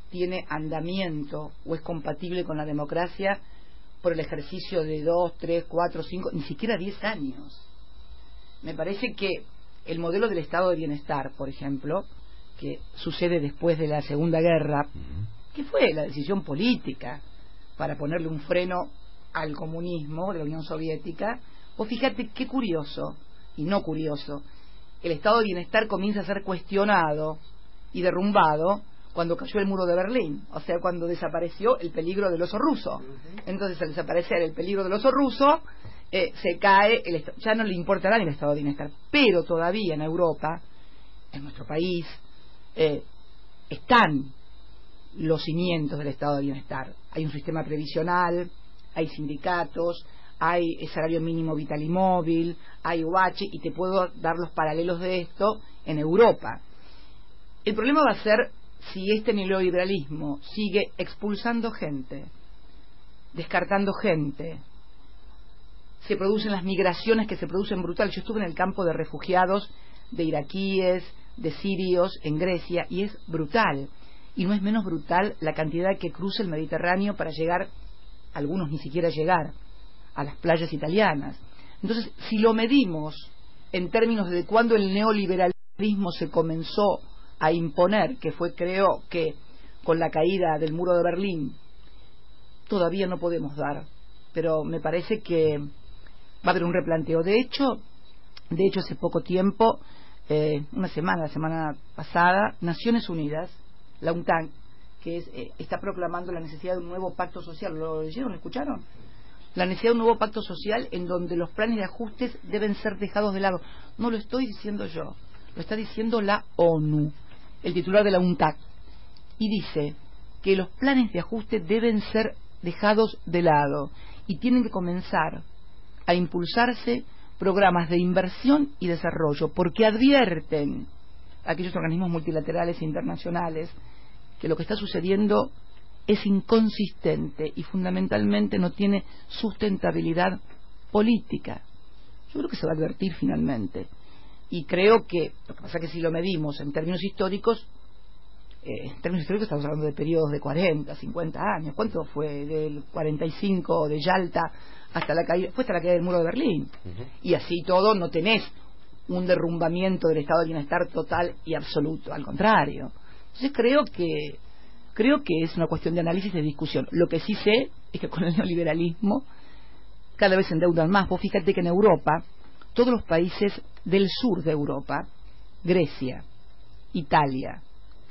tiene andamiento o es compatible con la democracia por el ejercicio de 2, 3, 4, 5, ni siquiera 10 años. Me parece que el modelo del estado de bienestar, por ejemplo, que sucede después de la Segunda Guerra, que fue la decisión política para ponerle un freno al comunismo de la Unión Soviética, vos fíjate qué curioso, y no curioso, el estado de bienestar comienza a ser cuestionado y derrumbado cuando cayó el muro de Berlín, o sea, cuando desapareció el peligro del oso ruso. Entonces, al desaparecer el peligro del oso ruso, se cae, ya no le importará ni el estado de bienestar. Pero todavía en Europa, en nuestro país, están los cimientos del estado de bienestar. Hay un sistema previsional, hay sindicatos, hay salario mínimo vital y móvil, hay UH, y te puedo dar los paralelos de esto en Europa. El problema va a ser si este neoliberalismo sigue expulsando gente, descartando gente, se producen las migraciones que se producen brutales. Yo estuve en el campo de refugiados de iraquíes, de sirios en Grecia, y es brutal. Y no es menos brutal la cantidad que cruza el Mediterráneo para llegar, algunos ni siquiera llegar, a las playas italianas. Entonces, si lo medimos en términos de cuándo el neoliberalismo se comenzó a imponer, que fue, creo que con la caída del muro de Berlín, todavía no podemos dar, pero me parece que va a haber un replanteo. De hecho hace poco tiempo, la semana pasada, Naciones Unidas, la UNTAC, que está proclamando la necesidad de un nuevo pacto social. ¿Lo leyeron? ¿Lo escucharon? La necesidad de un nuevo pacto social en donde los planes de ajustes deben ser dejados de lado. No lo estoy diciendo yo, lo está diciendo la ONU, el titular de la UNTAC, y dice que los planes de ajuste deben ser dejados de lado y tienen que comenzar a impulsarse programas de inversión y desarrollo, porque advierten a aquellos organismos multilaterales e internacionales que lo que está sucediendo es inconsistente y fundamentalmente no tiene sustentabilidad política. Yo creo que se va a advertir finalmente. Y creo que, lo que pasa es que si lo medimos en términos históricos estamos hablando de periodos de 40, 50 años. ¿Cuánto fue? Del 45 de Yalta hasta la caída, después hasta la caída del muro de Berlín. Y así todo no tenés un derrumbamiento del estado de bienestar total y absoluto, al contrario. Entonces creo que es una cuestión de análisis y de discusión. Lo que sí sé es que con el neoliberalismo cada vez se endeudan más. Vos fíjate que en Europa, todos los países del sur de Europa, Grecia, Italia,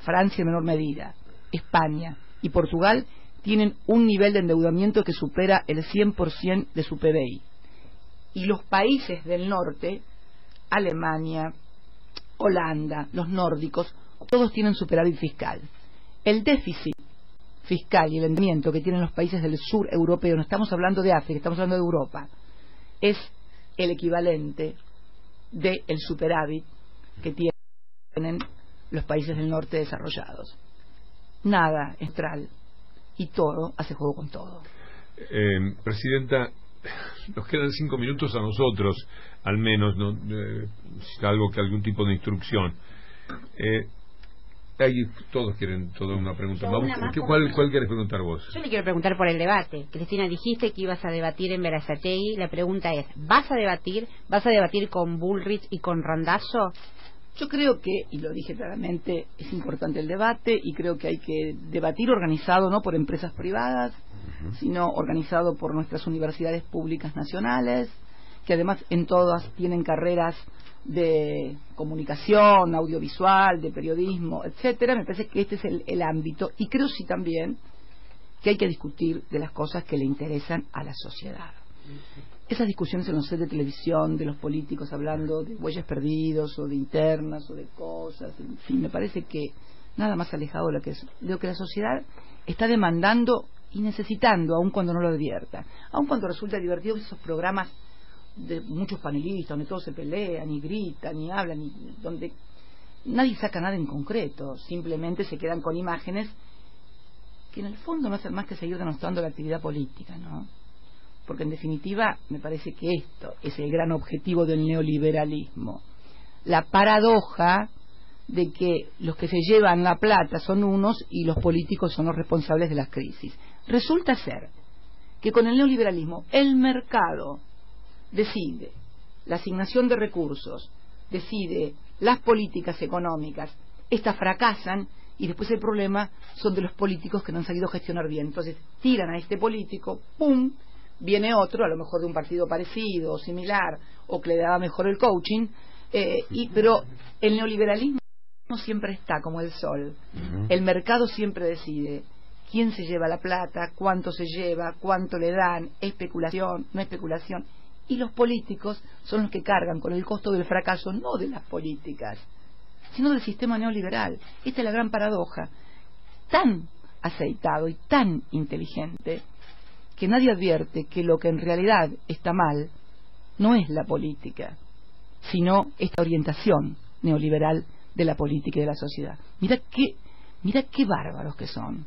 Francia en menor medida, España y Portugal, tienen un nivel de endeudamiento que supera el 100% de su PBI. Y los países del norte, Alemania, Holanda, los nórdicos, todos tienen superávit fiscal. El déficit fiscal y el endeudamiento que tienen los países del sur europeo, no estamos hablando de África, estamos hablando de Europa, es el equivalente del superávit que tienen los países del norte desarrollados. Nada es neutral y todo hace juego con todo. Presidenta, nos quedan 5 minutos a nosotros, al menos, ¿no? Algún tipo de instrucción. Ahí todos quieren una pregunta. ¿Cuál quieres preguntar vos? Yo le quiero preguntar por el debate. Cristina, dijiste que ibas a debatir en Berazategui. La pregunta es, ¿vas a debatir con Bullrich y con Randazzo? Yo creo que, y lo dije claramente, es importante el debate y creo que hay que debatir organizado no por empresas privadas, sino organizado por nuestras universidades públicas nacionales, que además en todas tienen carreras de comunicación, audiovisual, de periodismo, etcétera. Me parece que este es el ámbito, y creo sí también que hay que discutir de las cosas que le interesan a la sociedad. Esas discusiones en los sets de televisión de los políticos hablando de bueyes perdidos o de internas o de cosas, en fin, me parece que nada más alejado de lo que la sociedad está demandando y necesitando, aun cuando no lo advierta, aun cuando resulta divertido esos programas de muchos panelistas donde todos se pelean y gritan y hablan y donde nadie saca nada en concreto, simplemente se quedan con imágenes que en el fondo no hacen más que seguir denostando la actividad política, ¿no? Porque en definitiva me parece que esto es el gran objetivo del neoliberalismo, la paradoja de que los que se llevan la plata son unos y los políticos son los responsables de las crisis. Resulta ser que con el neoliberalismo el mercado decide la asignación de recursos, decide las políticas económicas, estas fracasan y después el problema son de los políticos que no han sabido gestionar bien. Entonces tiran a este político, ¡pum!, viene otro, a lo mejor de un partido parecido o similar, o que le daba mejor el coaching, pero el neoliberalismo siempre está como el sol. El mercado siempre decide quién se lleva la plata, cuánto se lleva, cuánto le dan, especulación, no especulación, y los políticos son los que cargan con el costo del fracaso, no de las políticas, sino del sistema neoliberal. Esta es la gran paradoja, tan aceitado y tan inteligente, que nadie advierte que lo que en realidad está mal no es la política, sino esta orientación neoliberal de la política y de la sociedad. Mira qué bárbaros que son.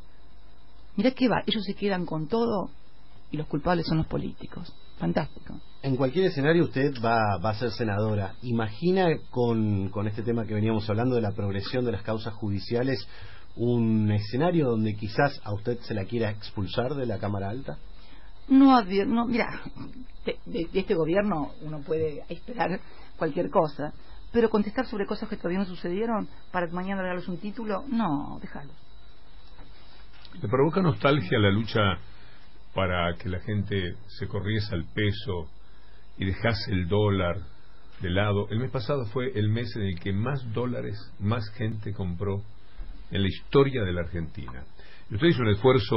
Ellos se quedan con todo y los culpables son los políticos. Fantástico. En cualquier escenario usted va a ser senadora. ¿Imagina con este tema que veníamos hablando de la progresión de las causas judiciales un escenario donde quizás a usted se la quiera expulsar de la Cámara Alta? No, mira, de este gobierno uno puede esperar cualquier cosa, pero contestar sobre cosas que todavía no sucedieron para mañana darles un título, no, déjalos. ¿Le provoca nostalgia la lucha para que la gente se corriese al peso y dejase el dólar de lado? El mes pasado fue el mes en el que más dólares, más gente compró en la historia de la Argentina. Y usted hizo un esfuerzo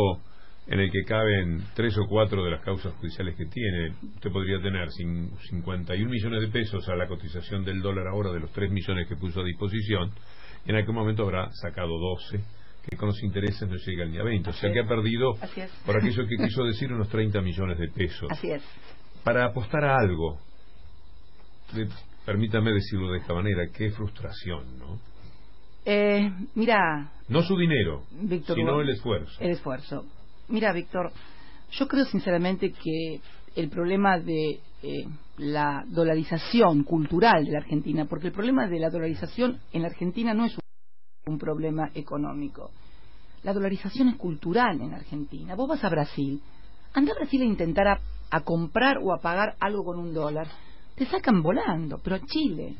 en el que caben 3 o 4 de las causas judiciales que tiene. Usted podría tener 51 millones de pesos a la cotización del dólar ahora de los 3 millones que puso a disposición, y en aquel momento habrá sacado 12, que con los intereses no llegan ni a 20. O sea que ha perdido, por aquello que quiso decir, unos 30 millones de pesos. Así es. Para apostar a algo, permítame decirlo de esta manera, qué frustración, ¿no? Mira... No su dinero, Víctor, sino el esfuerzo. El esfuerzo. Mira, Víctor, Yo creo sinceramente que el problema de la dolarización cultural de la Argentina, porque el problema de la dolarización en la Argentina no es un problema económico. La dolarización es cultural en Argentina. Vos vas a Brasil, anda a Brasil a intentar a comprar o a pagar algo con $1, te sacan volando, pero a Chile.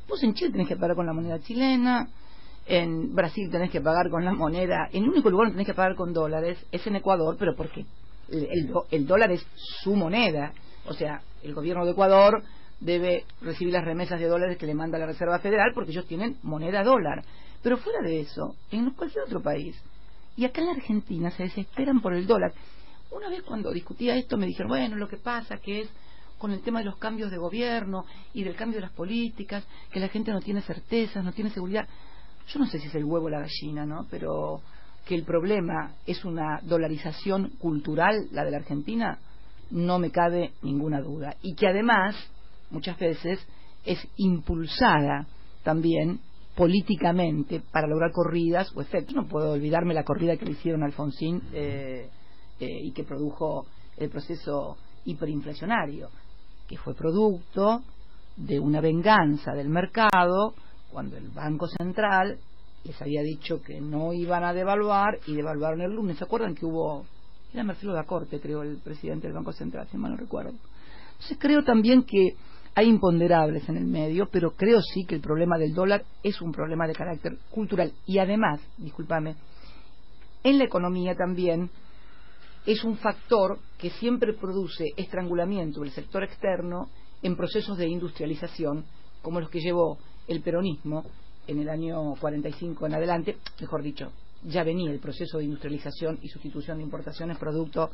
Vos en Chile tenés que pagar con la moneda chilena, en Brasil tenés que pagar con la moneda, en el único lugar donde tenés que pagar con dólares es en Ecuador, pero ¿por qué? El dólar es su moneda, o sea, el gobierno de Ecuador debe recibir las remesas de dólares que le manda la Reserva Federal porque ellos tienen moneda dólar, pero fuera de eso, en cualquier otro país, y acá en la Argentina se desesperan por el dólar. Una vez cuando discutía esto me dijeron, bueno, lo que pasa que es con el tema de los cambios de gobierno y del cambio de las políticas, que la gente no tiene certezas, no tiene seguridad. Yo no sé si es el huevo o la gallina, ¿no? Pero que el problema es una dolarización cultural, la de la Argentina, no me cabe ninguna duda. Y que además, muchas veces, es impulsada también políticamente para lograr corridas o efectos. No puedo olvidarme la corrida que le hicieron a Alfonsín y que produjo el proceso hiperinflacionario, que fue producto de una venganza del mercado cuando el Banco Central les había dicho que no iban a devaluar y devaluaron el lunes. ¿Se acuerdan que hubo? Era Marcelo Lacorte, creo, el presidente del Banco Central, si mal no recuerdo. Entonces creo también que hay imponderables en el medio, pero creo sí que el problema del dólar es un problema de carácter cultural. Y además, discúlpame, en la economía también es un factor que siempre produce estrangulamiento del sector externo en procesos de industrialización, como los que llevó el peronismo en el año 45 en adelante. Mejor dicho, ya venía el proceso de industrialización y sustitución de importaciones producto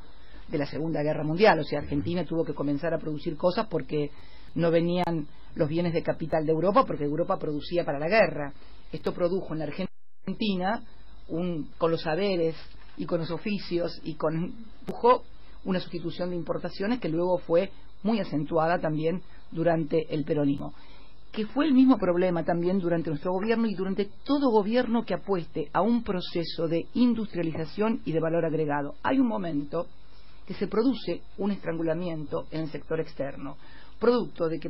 de la Segunda Guerra Mundial. O sea, Argentina tuvo que comenzar a producir cosas porque no venían los bienes de capital de Europa, porque Europa producía para la guerra. Esto produjo en la Argentina, con los saberes y con los oficios, y empujó una sustitución de importaciones que luego fue muy acentuada también durante el peronismo, que fue el mismo problema también durante nuestro gobierno y durante todo gobierno que apueste a un proceso de industrialización y de valor agregado. Hay un momento que se produce un estrangulamiento en el sector externo, producto de que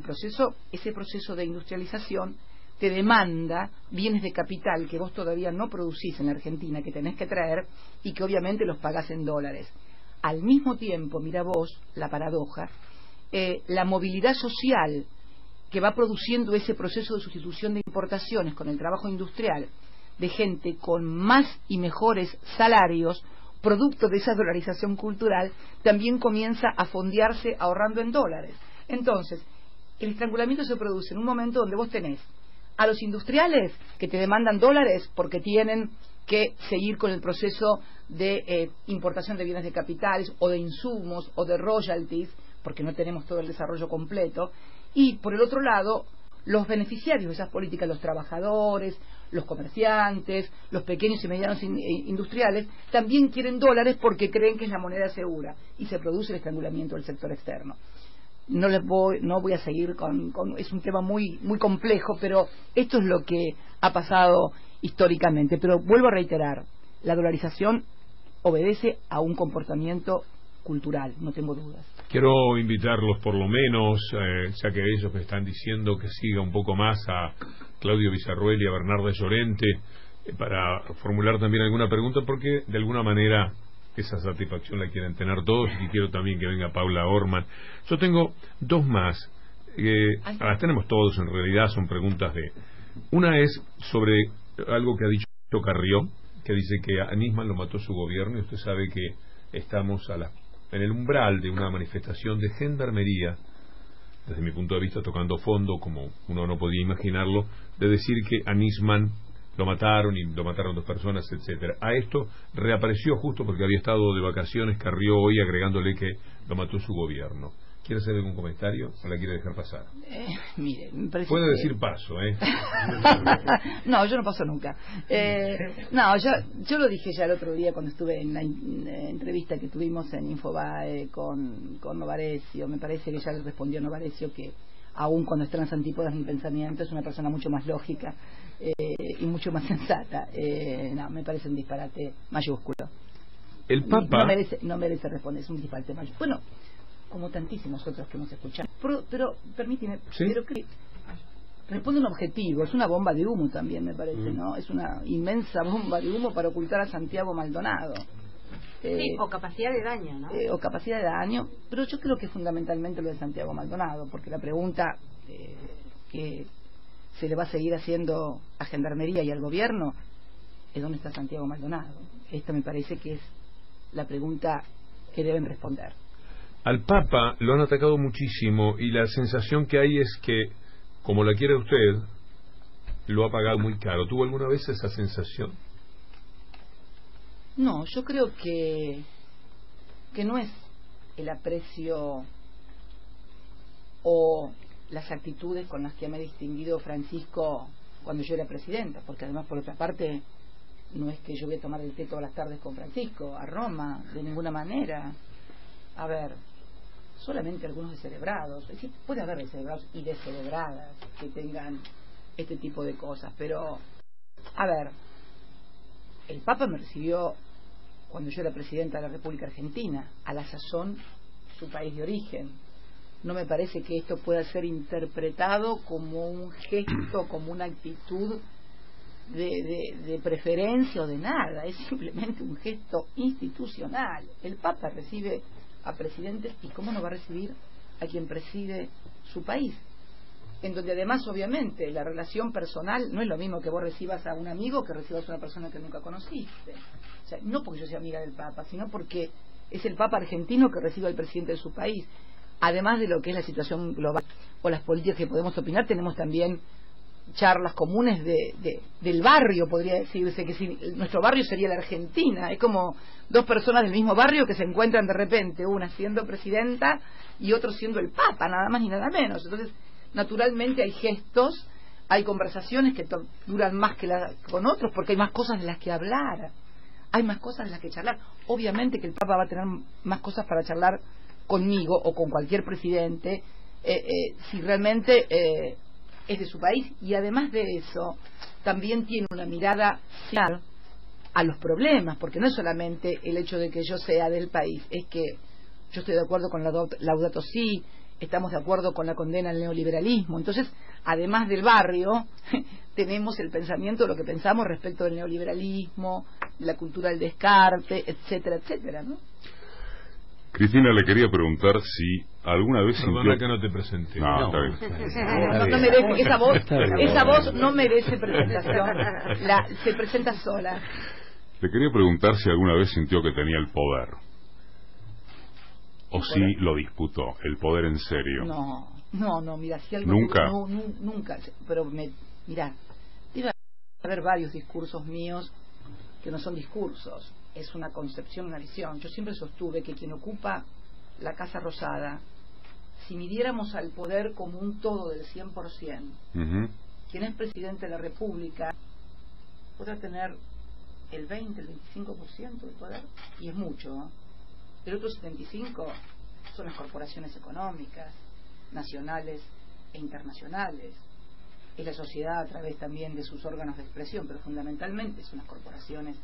ese proceso de industrialización te demanda bienes de capital que vos todavía no producís en la Argentina, que tenés que traer y que obviamente los pagás en dólares. Al mismo tiempo, mira vos la paradoja, la movilidad social que va produciendo ese proceso de sustitución de importaciones con el trabajo industrial de gente con más y mejores salarios, producto de esa dolarización cultural, también comienza a fondearse ahorrando en dólares. Entonces, el estrangulamiento se produce en un momento donde vos tenés a los industriales que te demandan dólares porque tienen que seguir con el proceso de importación de bienes de capitales o de insumos o de royalties, porque no tenemos todo el desarrollo completo, y por el otro lado los beneficiarios de esas políticas, los trabajadores, los comerciantes, los pequeños y medianos industriales, también quieren dólares porque creen que es la moneda segura, y se produce el estrangulamiento del sector externo. No voy a seguir es un tema muy complejo, pero esto es lo que ha pasado históricamente. Pero vuelvo a reiterar, la dolarización obedece a un comportamiento cultural, no tengo dudas. Quiero invitarlos por lo menos, ya que ellos me están diciendo que siga un poco más a Claudio Villarruel y a Bernardo Llorente, para formular también alguna pregunta, porque de alguna manera esa satisfacción la quieren tener todos, y quiero también que venga Paula Orman. Yo tengo dos más, las tenemos todos en realidad, son preguntas de... Una es sobre algo que ha dicho Carrió, que dice que a Nisman lo mató su gobierno, y usted sabe que estamos en el umbral de una manifestación de gendarmería, desde mi punto de vista tocando fondo, como uno no podía imaginarlo, de decir que a Nisman lo mataron y lo mataron 2 personas, etcétera. A esto reapareció justo porque había estado de vacaciones Carrió hoy, agregándole que lo mató su gobierno. ¿Quiere hacer algún comentario o la quiere dejar pasar? Mire, me parece puede que... decir paso, No, yo no paso nunca. No, yo lo dije ya el otro día cuando estuve en la entrevista que tuvimos en Infobae con Novarecio. Me parece que ya le respondió a Novarecio que aún cuando está en las antípodas de mi pensamiento es una persona mucho más lógica y mucho más sensata. No, me parece un disparate mayúsculo. El Papa no merece responder, es un disparate mayor. Bueno, como tantísimos otros que hemos escuchado. Pero permíteme, ¿sí? Pero que responde un objetivo, es una bomba de humo también, me parece, ¿no? Es una inmensa bomba de humo para ocultar a Santiago Maldonado. Sí, o capacidad de daño, ¿no? O capacidad de daño, pero yo creo que fundamentalmente lo de Santiago Maldonado, porque la pregunta que se le va a seguir haciendo a Gendarmería y al gobierno es ¿dónde está Santiago Maldonado? Esta me parece que es la pregunta que deben responder. Al Papa lo han atacado muchísimo y la sensación que hay es que, como la quiere usted, lo ha pagado muy caro. ¿Tuvo alguna vez esa sensación? No, yo creo que no es el aprecio o las actitudes con las que me ha distinguido Francisco cuando yo era presidenta, porque además, por otra parte, no es que yo voy a tomar el té todas las tardes con Francisco a Roma, de ninguna manera. A ver, solamente algunos descerebrados, es decir, puede haber descerebrados y descerebradas que tengan este tipo de cosas, pero a ver, el Papa me recibió cuando yo era presidenta de la República Argentina, a la sazón su país de origen. No me parece que esto pueda ser interpretado como un gesto, como una actitud de preferencia o de nada, es simplemente un gesto institucional. El Papa recibe a presidentes y cómo no va a recibir a quien preside su país, en donde además obviamente la relación personal no es lo mismo que vos recibas a un amigo que recibas a una persona que nunca conociste. O sea, no porque yo sea amiga del Papa, sino porque es el Papa argentino que recibe al presidente de su país. Además de lo que es la situación global o las políticas que podemos opinar, tenemos también charlas comunes del barrio, podría decirse, que si nuestro barrio sería la Argentina. Es como dos personas del mismo barrio que se encuentran de repente, una siendo presidenta y otro siendo el Papa, nada más ni nada menos. Entonces, naturalmente hay gestos, hay conversaciones que duran más que con otros, porque hay más cosas de las que hablar, hay más cosas de las que charlar. Obviamente que el Papa va a tener más cosas para charlar conmigo o con cualquier presidente, si realmente es de su país, y además de eso también tiene una mirada claro a los problemas, porque no es solamente el hecho de que yo sea del país, es que yo estoy de acuerdo con Laudato Si, estamos de acuerdo con la condena al neoliberalismo. Entonces, además del barrio, tenemos el pensamiento de lo que pensamos respecto del neoliberalismo, la cultura del descarte, etcétera, etcétera, ¿no? Cristina, le quería preguntar si alguna vez Perdona que no te presenté. No, está bien. No merece, esa voz no merece presentación, se presenta sola. Le quería preguntar si alguna vez sintió que tenía el poder. O si lo disputó, el poder en serio. No, mira, si algo... ¿Nunca? Nunca, pero mira, debe haber varios discursos míos que no son discursos, es una concepción, una visión. Yo siempre sostuve que quien ocupa la Casa Rosada, si midiéramos al poder como un todo del 100%, quien es presidente de la República podrá tener el 20, el 25% del poder, y es mucho, ¿no? El otro 75% son las corporaciones económicas, nacionales e internacionales. Es la sociedad a través también de sus órganos de expresión, pero fundamentalmente son las corporaciones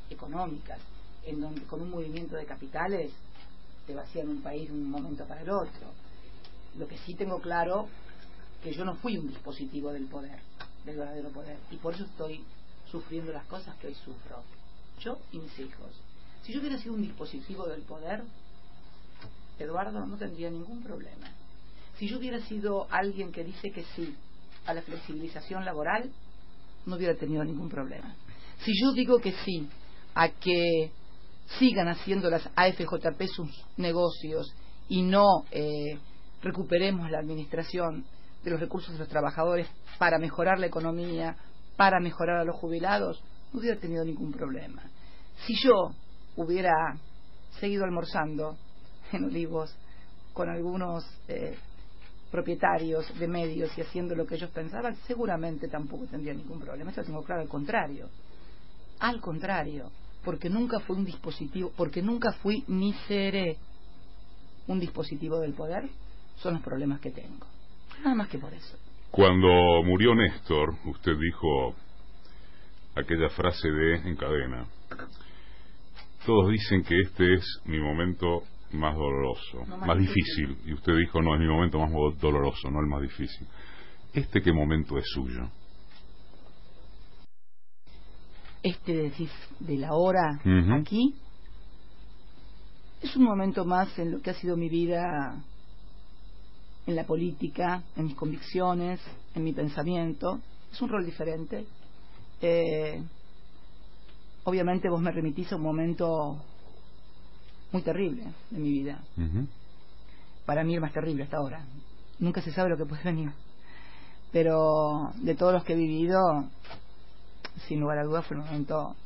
económicas, en donde con un movimiento de capitales te vacían un país de un momento para el otro. Lo que sí tengo claro, que yo no fui un dispositivo del poder, del verdadero poder, y por eso estoy sufriendo las cosas que hoy sufro, yo y mis hijos. Si yo hubiera sido un dispositivo del poder, Eduardo, no tendría ningún problema. Si yo hubiera sido alguien que dice que sí a la flexibilización laboral, no hubiera tenido ningún problema. Si yo digo que sí a que sigan haciendo las AFJP sus negocios y no recuperemos la administración de los recursos de los trabajadores para mejorar la economía, para mejorar a los jubilados, no hubiera tenido ningún problema. Si yo hubiera seguido almorzando en Olivos con algunos propietarios de medios y haciendo lo que ellos pensaban, seguramente tampoco tendría ningún problema. Eso tengo claro, al contrario, porque nunca fui un dispositivo, porque nunca fui ni seré un dispositivo del poder, son los problemas que tengo, nada más que por eso. Cuando murió Néstor, usted dijo aquella frase en cadena: todos dicen que este es mi momento más doloroso, No, más difícil. Y usted dijo, no, es mi momento más doloroso, no el más difícil. ¿Qué momento es suyo? Decís, de la hora aquí, es un momento más en lo que ha sido mi vida, en la política, en mis convicciones, en mi pensamiento. Es un rol diferente. Obviamente vos me remitís a un momento muy terrible de mi vida. Para mí el más terrible hasta ahora. Nunca se sabe lo que puede venir. Pero de todos los que he vivido, sin lugar a dudas, fue el momento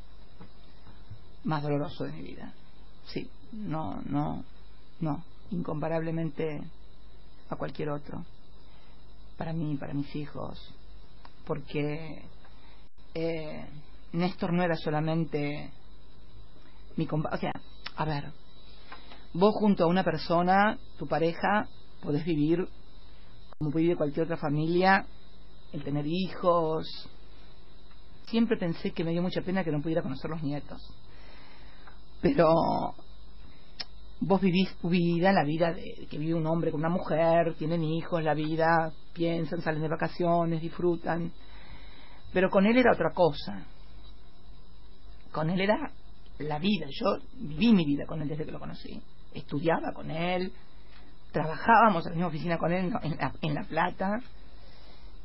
más doloroso de mi vida. Sí, no, incomparablemente a cualquier otro. Para mí, para mis hijos. Porque Néstor no era solamente mi compañero. O sea, a ver, vos junto a una persona, tu pareja, podés vivir como puede vivir cualquier otra familia, el tener hijos. Siempre pensé que me dio mucha pena que no pudiera conocer los nietos. Pero vos vivís tu vida, la vida que vive un hombre con una mujer, tienen hijos, la vida, piensan, salen de vacaciones, disfrutan. Pero con él era otra cosa. Con él era la vida. Yo viví mi vida con él desde que lo conocí. Estudiaba con él, trabajábamos en la misma oficina con él en La Plata,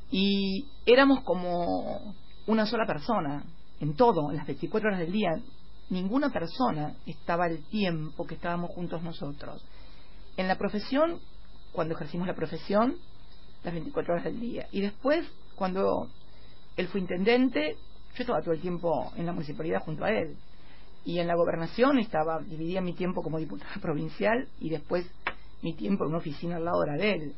y éramos como una sola persona en todo, en las 24 horas del día. Ninguna persona estaba el tiempo que estábamos juntos nosotros. En la profesión, cuando ejercimos la profesión, las 24 horas del día. Y después, cuando él fue intendente, yo estaba todo el tiempo en la municipalidad junto a él. Y en la gobernación dividía mi tiempo como diputada provincial y después mi tiempo en una oficina al lado era de él.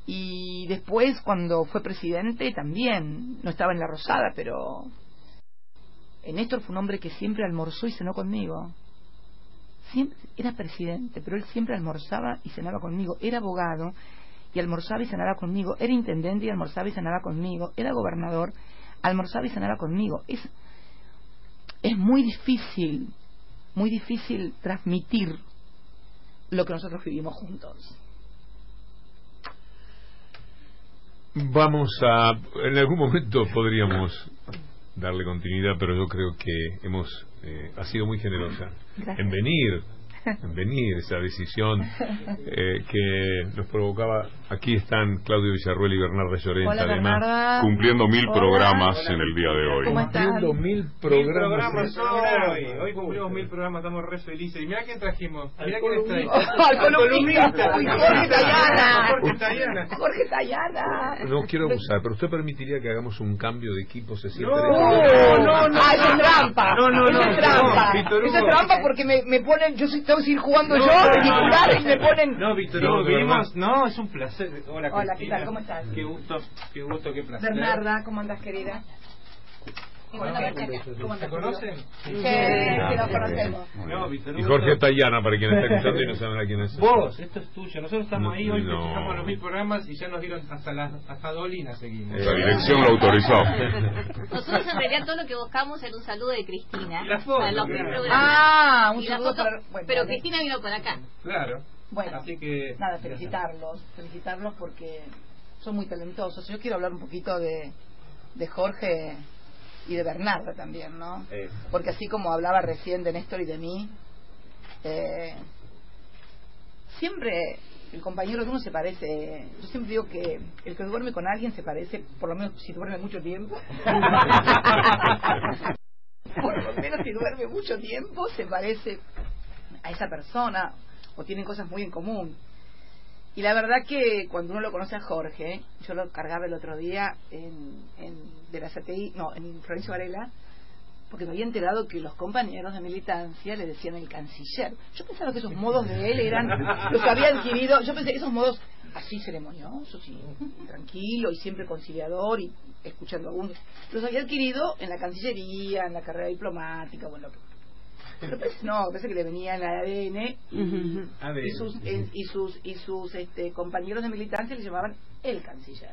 Y después, cuando fue presidente, también, no estaba en la Rosada, pero Néstor fue un hombre que siempre almorzó y cenó conmigo. Siempre, era presidente, pero él siempre almorzaba y cenaba conmigo. Era abogado y almorzaba y cenaba conmigo. Era intendente y almorzaba y cenaba conmigo. Era gobernador, almorzaba y cenaba conmigo. Es muy difícil transmitir lo que nosotros vivimos juntos. En algún momento podríamos darle continuidad, pero yo creo que ha sido muy generosa. Gracias. en venir esa decisión que nos provocaba. Aquí están Claudio Villarruel y Bernarda Llorenta. Hola, además Bernarda. Cumpliendo 1000 programas en el día de hoy. ¿Cómo están? Cumpliendo 1000 programas. Hoy cumplimos 1000 programas, estamos re felices. Y mirá quién trajimos. Mirá quién está ahí. ¡Al columnista! Jorge Tayana. No quiero abusar, pero usted permitiría que hagamos un cambio de equipo. ¿Se siente? No. Eso es trampa. Eso es trampa. Eso es trampa porque me ponen. Yo tengo que seguir jugando yo de titular y me ponen. No, Víctor Hugo, vivimos. No, es un placer. Hola, ¿qué tal? ¿Cómo estás? Qué gusto, qué placer. Bernarda, ¿cómo andas, querida? ¿Se conocen? Sí, nos conocemos. No, Víctor Y Hugo. Jorge Tayana, para quien está escuchando y no saben a quién es. Vos, esto es tuyo. Nosotros estamos ahí, hoy No. festejamos los 1000 programas y ya nos dieron hasta Dolina seguimos. La dirección lo autorizó. Nosotros en realidad todo lo que buscamos era un saludo de Cristina. Y la foto, A los claro. programas. Un Y la saludo foto, para. Bueno, pero vale. Cristina vino por acá. Claro. Bueno, así que nada, felicitarlos porque son muy talentosos. Yo quiero hablar un poquito de Jorge y de Bernarda también, ¿no? Porque así como hablaba recién de Néstor y de mí, siempre el compañero de uno se parece. Yo siempre digo que el que duerme con alguien se parece, por lo menos si duerme mucho tiempo. Por lo menos si duerme mucho tiempo se parece a esa persona o tienen cosas muy en común. Y la verdad que cuando uno lo conoce a Jorge, yo lo cargaba el otro día de la CTI, en Florencio Varela, porque me había enterado que los compañeros de militancia le decían el canciller. Yo pensaba que esos modos de él eran los que había adquirido. Yo pensé esos modos así ceremoniosos y tranquilo y siempre conciliador y escuchando a uno, los había adquirido en la Cancillería, en la carrera diplomática, bueno, pero parece que le venía en la ADN y sus compañeros de militancia le llamaban el canciller.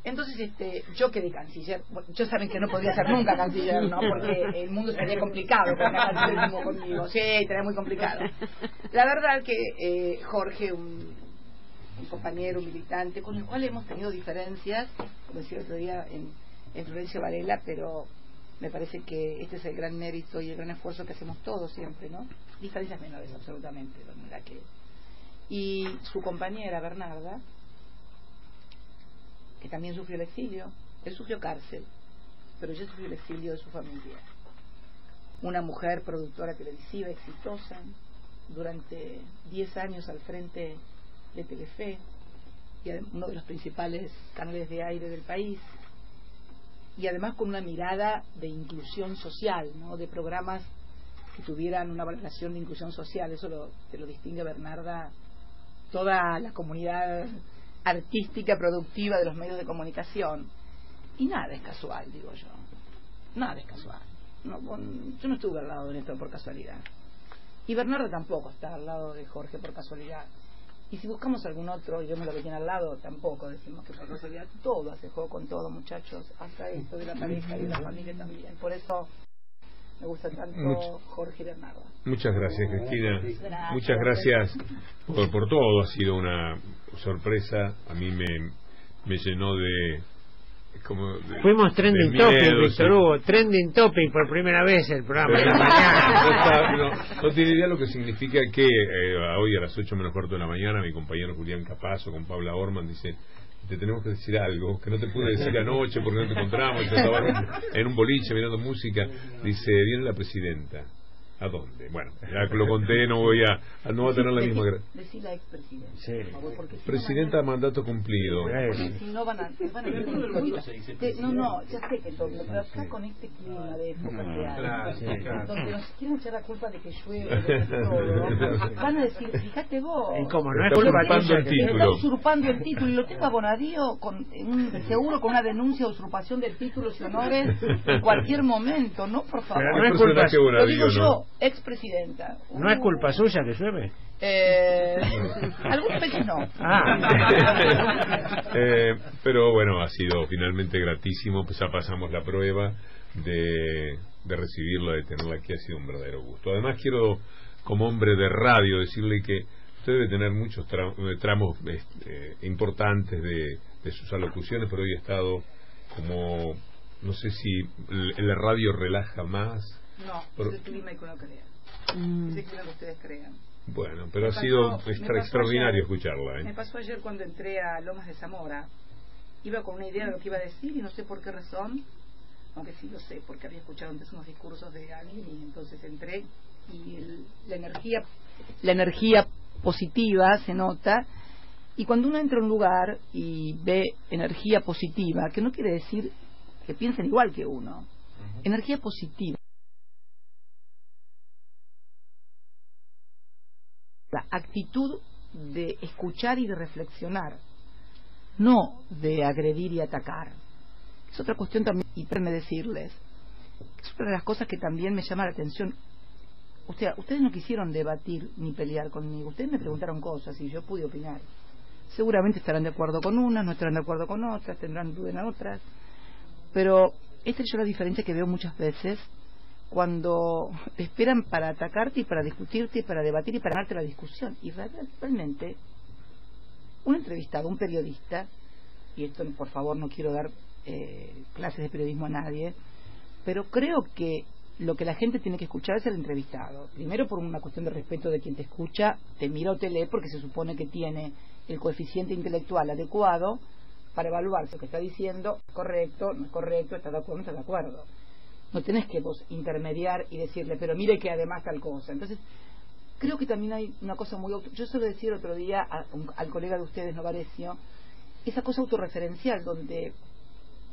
Entonces yo quedé canciller. Yo saben que no podría ser nunca canciller, ¿no? Porque el mundo sería complicado con la cancillerismo conmigo. Sí, estaría muy complicado. La verdad que Jorge, un compañero, un militante, con el cual hemos tenido diferencias, como decía el otro día en Florencio Varela, pero me parece que este es el gran mérito y el gran esfuerzo que hacemos todos siempre, ¿no? Diferencias menores, absolutamente, la que... Y su compañera, Bernarda, que también sufrió el exilio. Él sufrió cárcel, pero ella sufrió el exilio de su familia. Una mujer productora televisiva exitosa, durante 10 años al frente de Telefe, y uno de los principales canales de aire del país, y además con una mirada de inclusión social, ¿no? De programas que tuvieran una valoración de inclusión social. Eso te lo distingue, Bernarda, toda la comunidad artística, productiva de los medios de comunicación. Y nada es casual, digo yo. Nada es casual. No, yo no estuve al lado de Néstor por casualidad. Y Bernardo tampoco está al lado de Jorge por casualidad. Y si buscamos algún otro y vemos lo que tiene al lado, tampoco decimos que por casualidad. Todo hace juego con todo, muchachos. Hasta esto de la pareja y de la familia también. Por eso me gusta tanto Jorge y Bernardo. Muchas gracias, Cristina. Muchas gracias por todo. Ha sido una sorpresa. A mí me llenó de... Fuimos trending topic, Víctor Hugo, trending topic por primera vez el programa de la mañana. No tiene idea lo que significa que hoy a las 8 menos cuarto de la mañana mi compañero Julián Capazo con Paula Orman dice: te tenemos que decir algo que no te pude decir anoche porque no te encontramos, estaba en un boliche mirando música. Dice: viene la presidenta. ¿A dónde? Bueno, ya lo conté, no voy a tener la misma... Decir la expresidenta. Sí. Presidenta, mandato cumplido. Si no van a no, ya sé que todo, pero acá con este clima de época que hay, donde nos quieren echar la culpa de que llueve, de todo, van a decir, fíjate vos, como no es usurpando el título. Está usurpando el título, y lo tengo a Bonadío seguro con una denuncia de usurpación de títulos y honores en cualquier momento, ¿no? Por favor. Pero no es culpa, lo digo yo, expresidenta. ¿No es culpa suya que llueve? Algunas veces no. Pero bueno, ha sido finalmente gratísimo. Pues ya pasamos la prueba de recibirla, de tenerla aquí. Ha sido un verdadero gusto. Además quiero, como hombre de radio, decirle que usted debe tener muchos tramos importantes de sus alocuciones, pero hoy ha estado como, no sé si la radio relaja más. No, es el clima que uno crea. Es el clima que ustedes crean. Bueno, pero ha sido extraordinario escucharla. Me pasó ayer cuando entré a Lomas de Zamora. Iba con una idea de lo que iba a decir y no sé por qué razón, aunque sí lo sé, porque había escuchado antes unos discursos de alguien y entonces entré y la energía positiva se nota. Y cuando uno entra a un lugar y ve energía positiva, que no quiere decir que piensen igual que uno, energía positiva, la actitud de escuchar y de reflexionar, no de agredir y atacar. Es otra cuestión también, y permítanme decirles, es una de las cosas que también me llama la atención. Ustedes no quisieron debatir ni pelear conmigo, ustedes me preguntaron cosas y yo pude opinar. Seguramente estarán de acuerdo con unas, no estarán de acuerdo con otras, tendrán dudas en otras, pero esta es yo la diferencia que veo muchas veces cuando te esperan para atacarte y para discutirte y para debatir y para ganarte la discusión. Y realmente un entrevistado, un periodista, y esto por favor no quiero dar clases de periodismo a nadie, pero creo que lo que la gente tiene que escuchar es el entrevistado. Primero por una cuestión de respeto de quien te escucha, te mira o te lee porque se supone que tiene el coeficiente intelectual adecuado para evaluar si lo que está diciendo es correcto, no es correcto, está de acuerdo, no está de acuerdo. No tenés que vos intermediar y decirle, pero mire que además tal cosa. Entonces, creo que también hay una cosa muy... Yo suelo decir otro día al colega de ustedes, Novarecio, esa cosa autorreferencial donde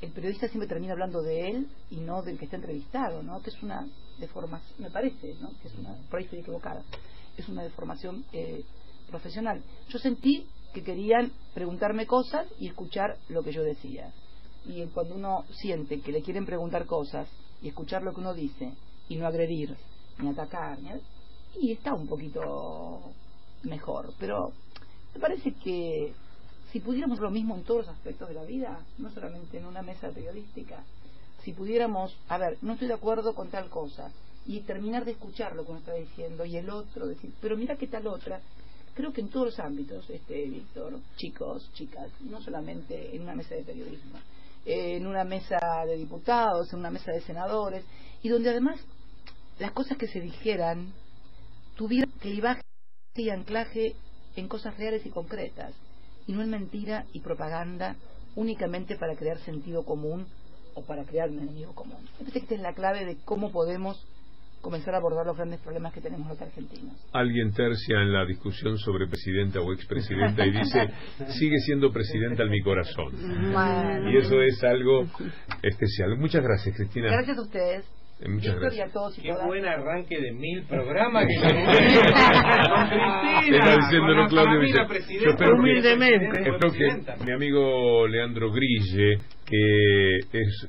el periodista siempre termina hablando de él y no del que está entrevistado, ¿no? Que es una deformación, me parece, ¿no? Que es una, por ahí estoy equivocada, es una deformación profesional. Yo sentí que querían preguntarme cosas y escuchar lo que yo decía. Y cuando uno siente que le quieren preguntar cosas y escuchar lo que uno dice y no agredir ni atacar y está un poquito mejor, pero me parece que si pudiéramos lo mismo en todos los aspectos de la vida, no solamente en una mesa periodística, si pudiéramos, a ver, no estoy de acuerdo con tal cosa, y terminar de escuchar lo que uno está diciendo, y el otro decir, pero mira qué tal otra. Creo que en todos los ámbitos, Víctor, chicos, chicas, no solamente en una mesa de periodismo, en una mesa de diputados, en una mesa de senadores, y donde además las cosas que se dijeran tuvieran clivaje y anclaje en cosas reales y concretas, y no en mentira y propaganda únicamente para crear sentido común o para crear un enemigo común. Me parece que esta es la clave de cómo podemos comenzar a abordar los grandes problemas que tenemos los argentinos. Alguien tercia en la discusión sobre presidenta o expresidenta y dice, sigue siendo presidenta en mi corazón. Y eso es algo especial. Muchas gracias, Cristina. Gracias a ustedes. Muchas Víctor, gracias. y a todos y Qué todas. buen arranque de 1000 programas que Está diciéndolo Claudio. Yo espero humildemente. espero que mi amigo Leandro Grille, que es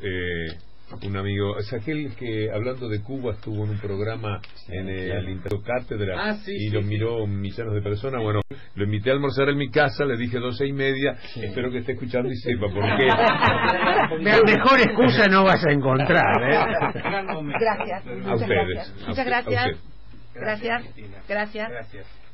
un amigo, es aquel que hablando de Cuba estuvo en un programa en el Interno Cátedra y lo miró millones de personas. Bueno, lo invité a almorzar en mi casa, le dije 12:30, espero que esté escuchando y sepa por qué. Mejor excusa no vas a encontrar, Gracias. A Muchas ustedes. gracias. Muchas gracias. A usted. Gracias. Gracias. Gracias.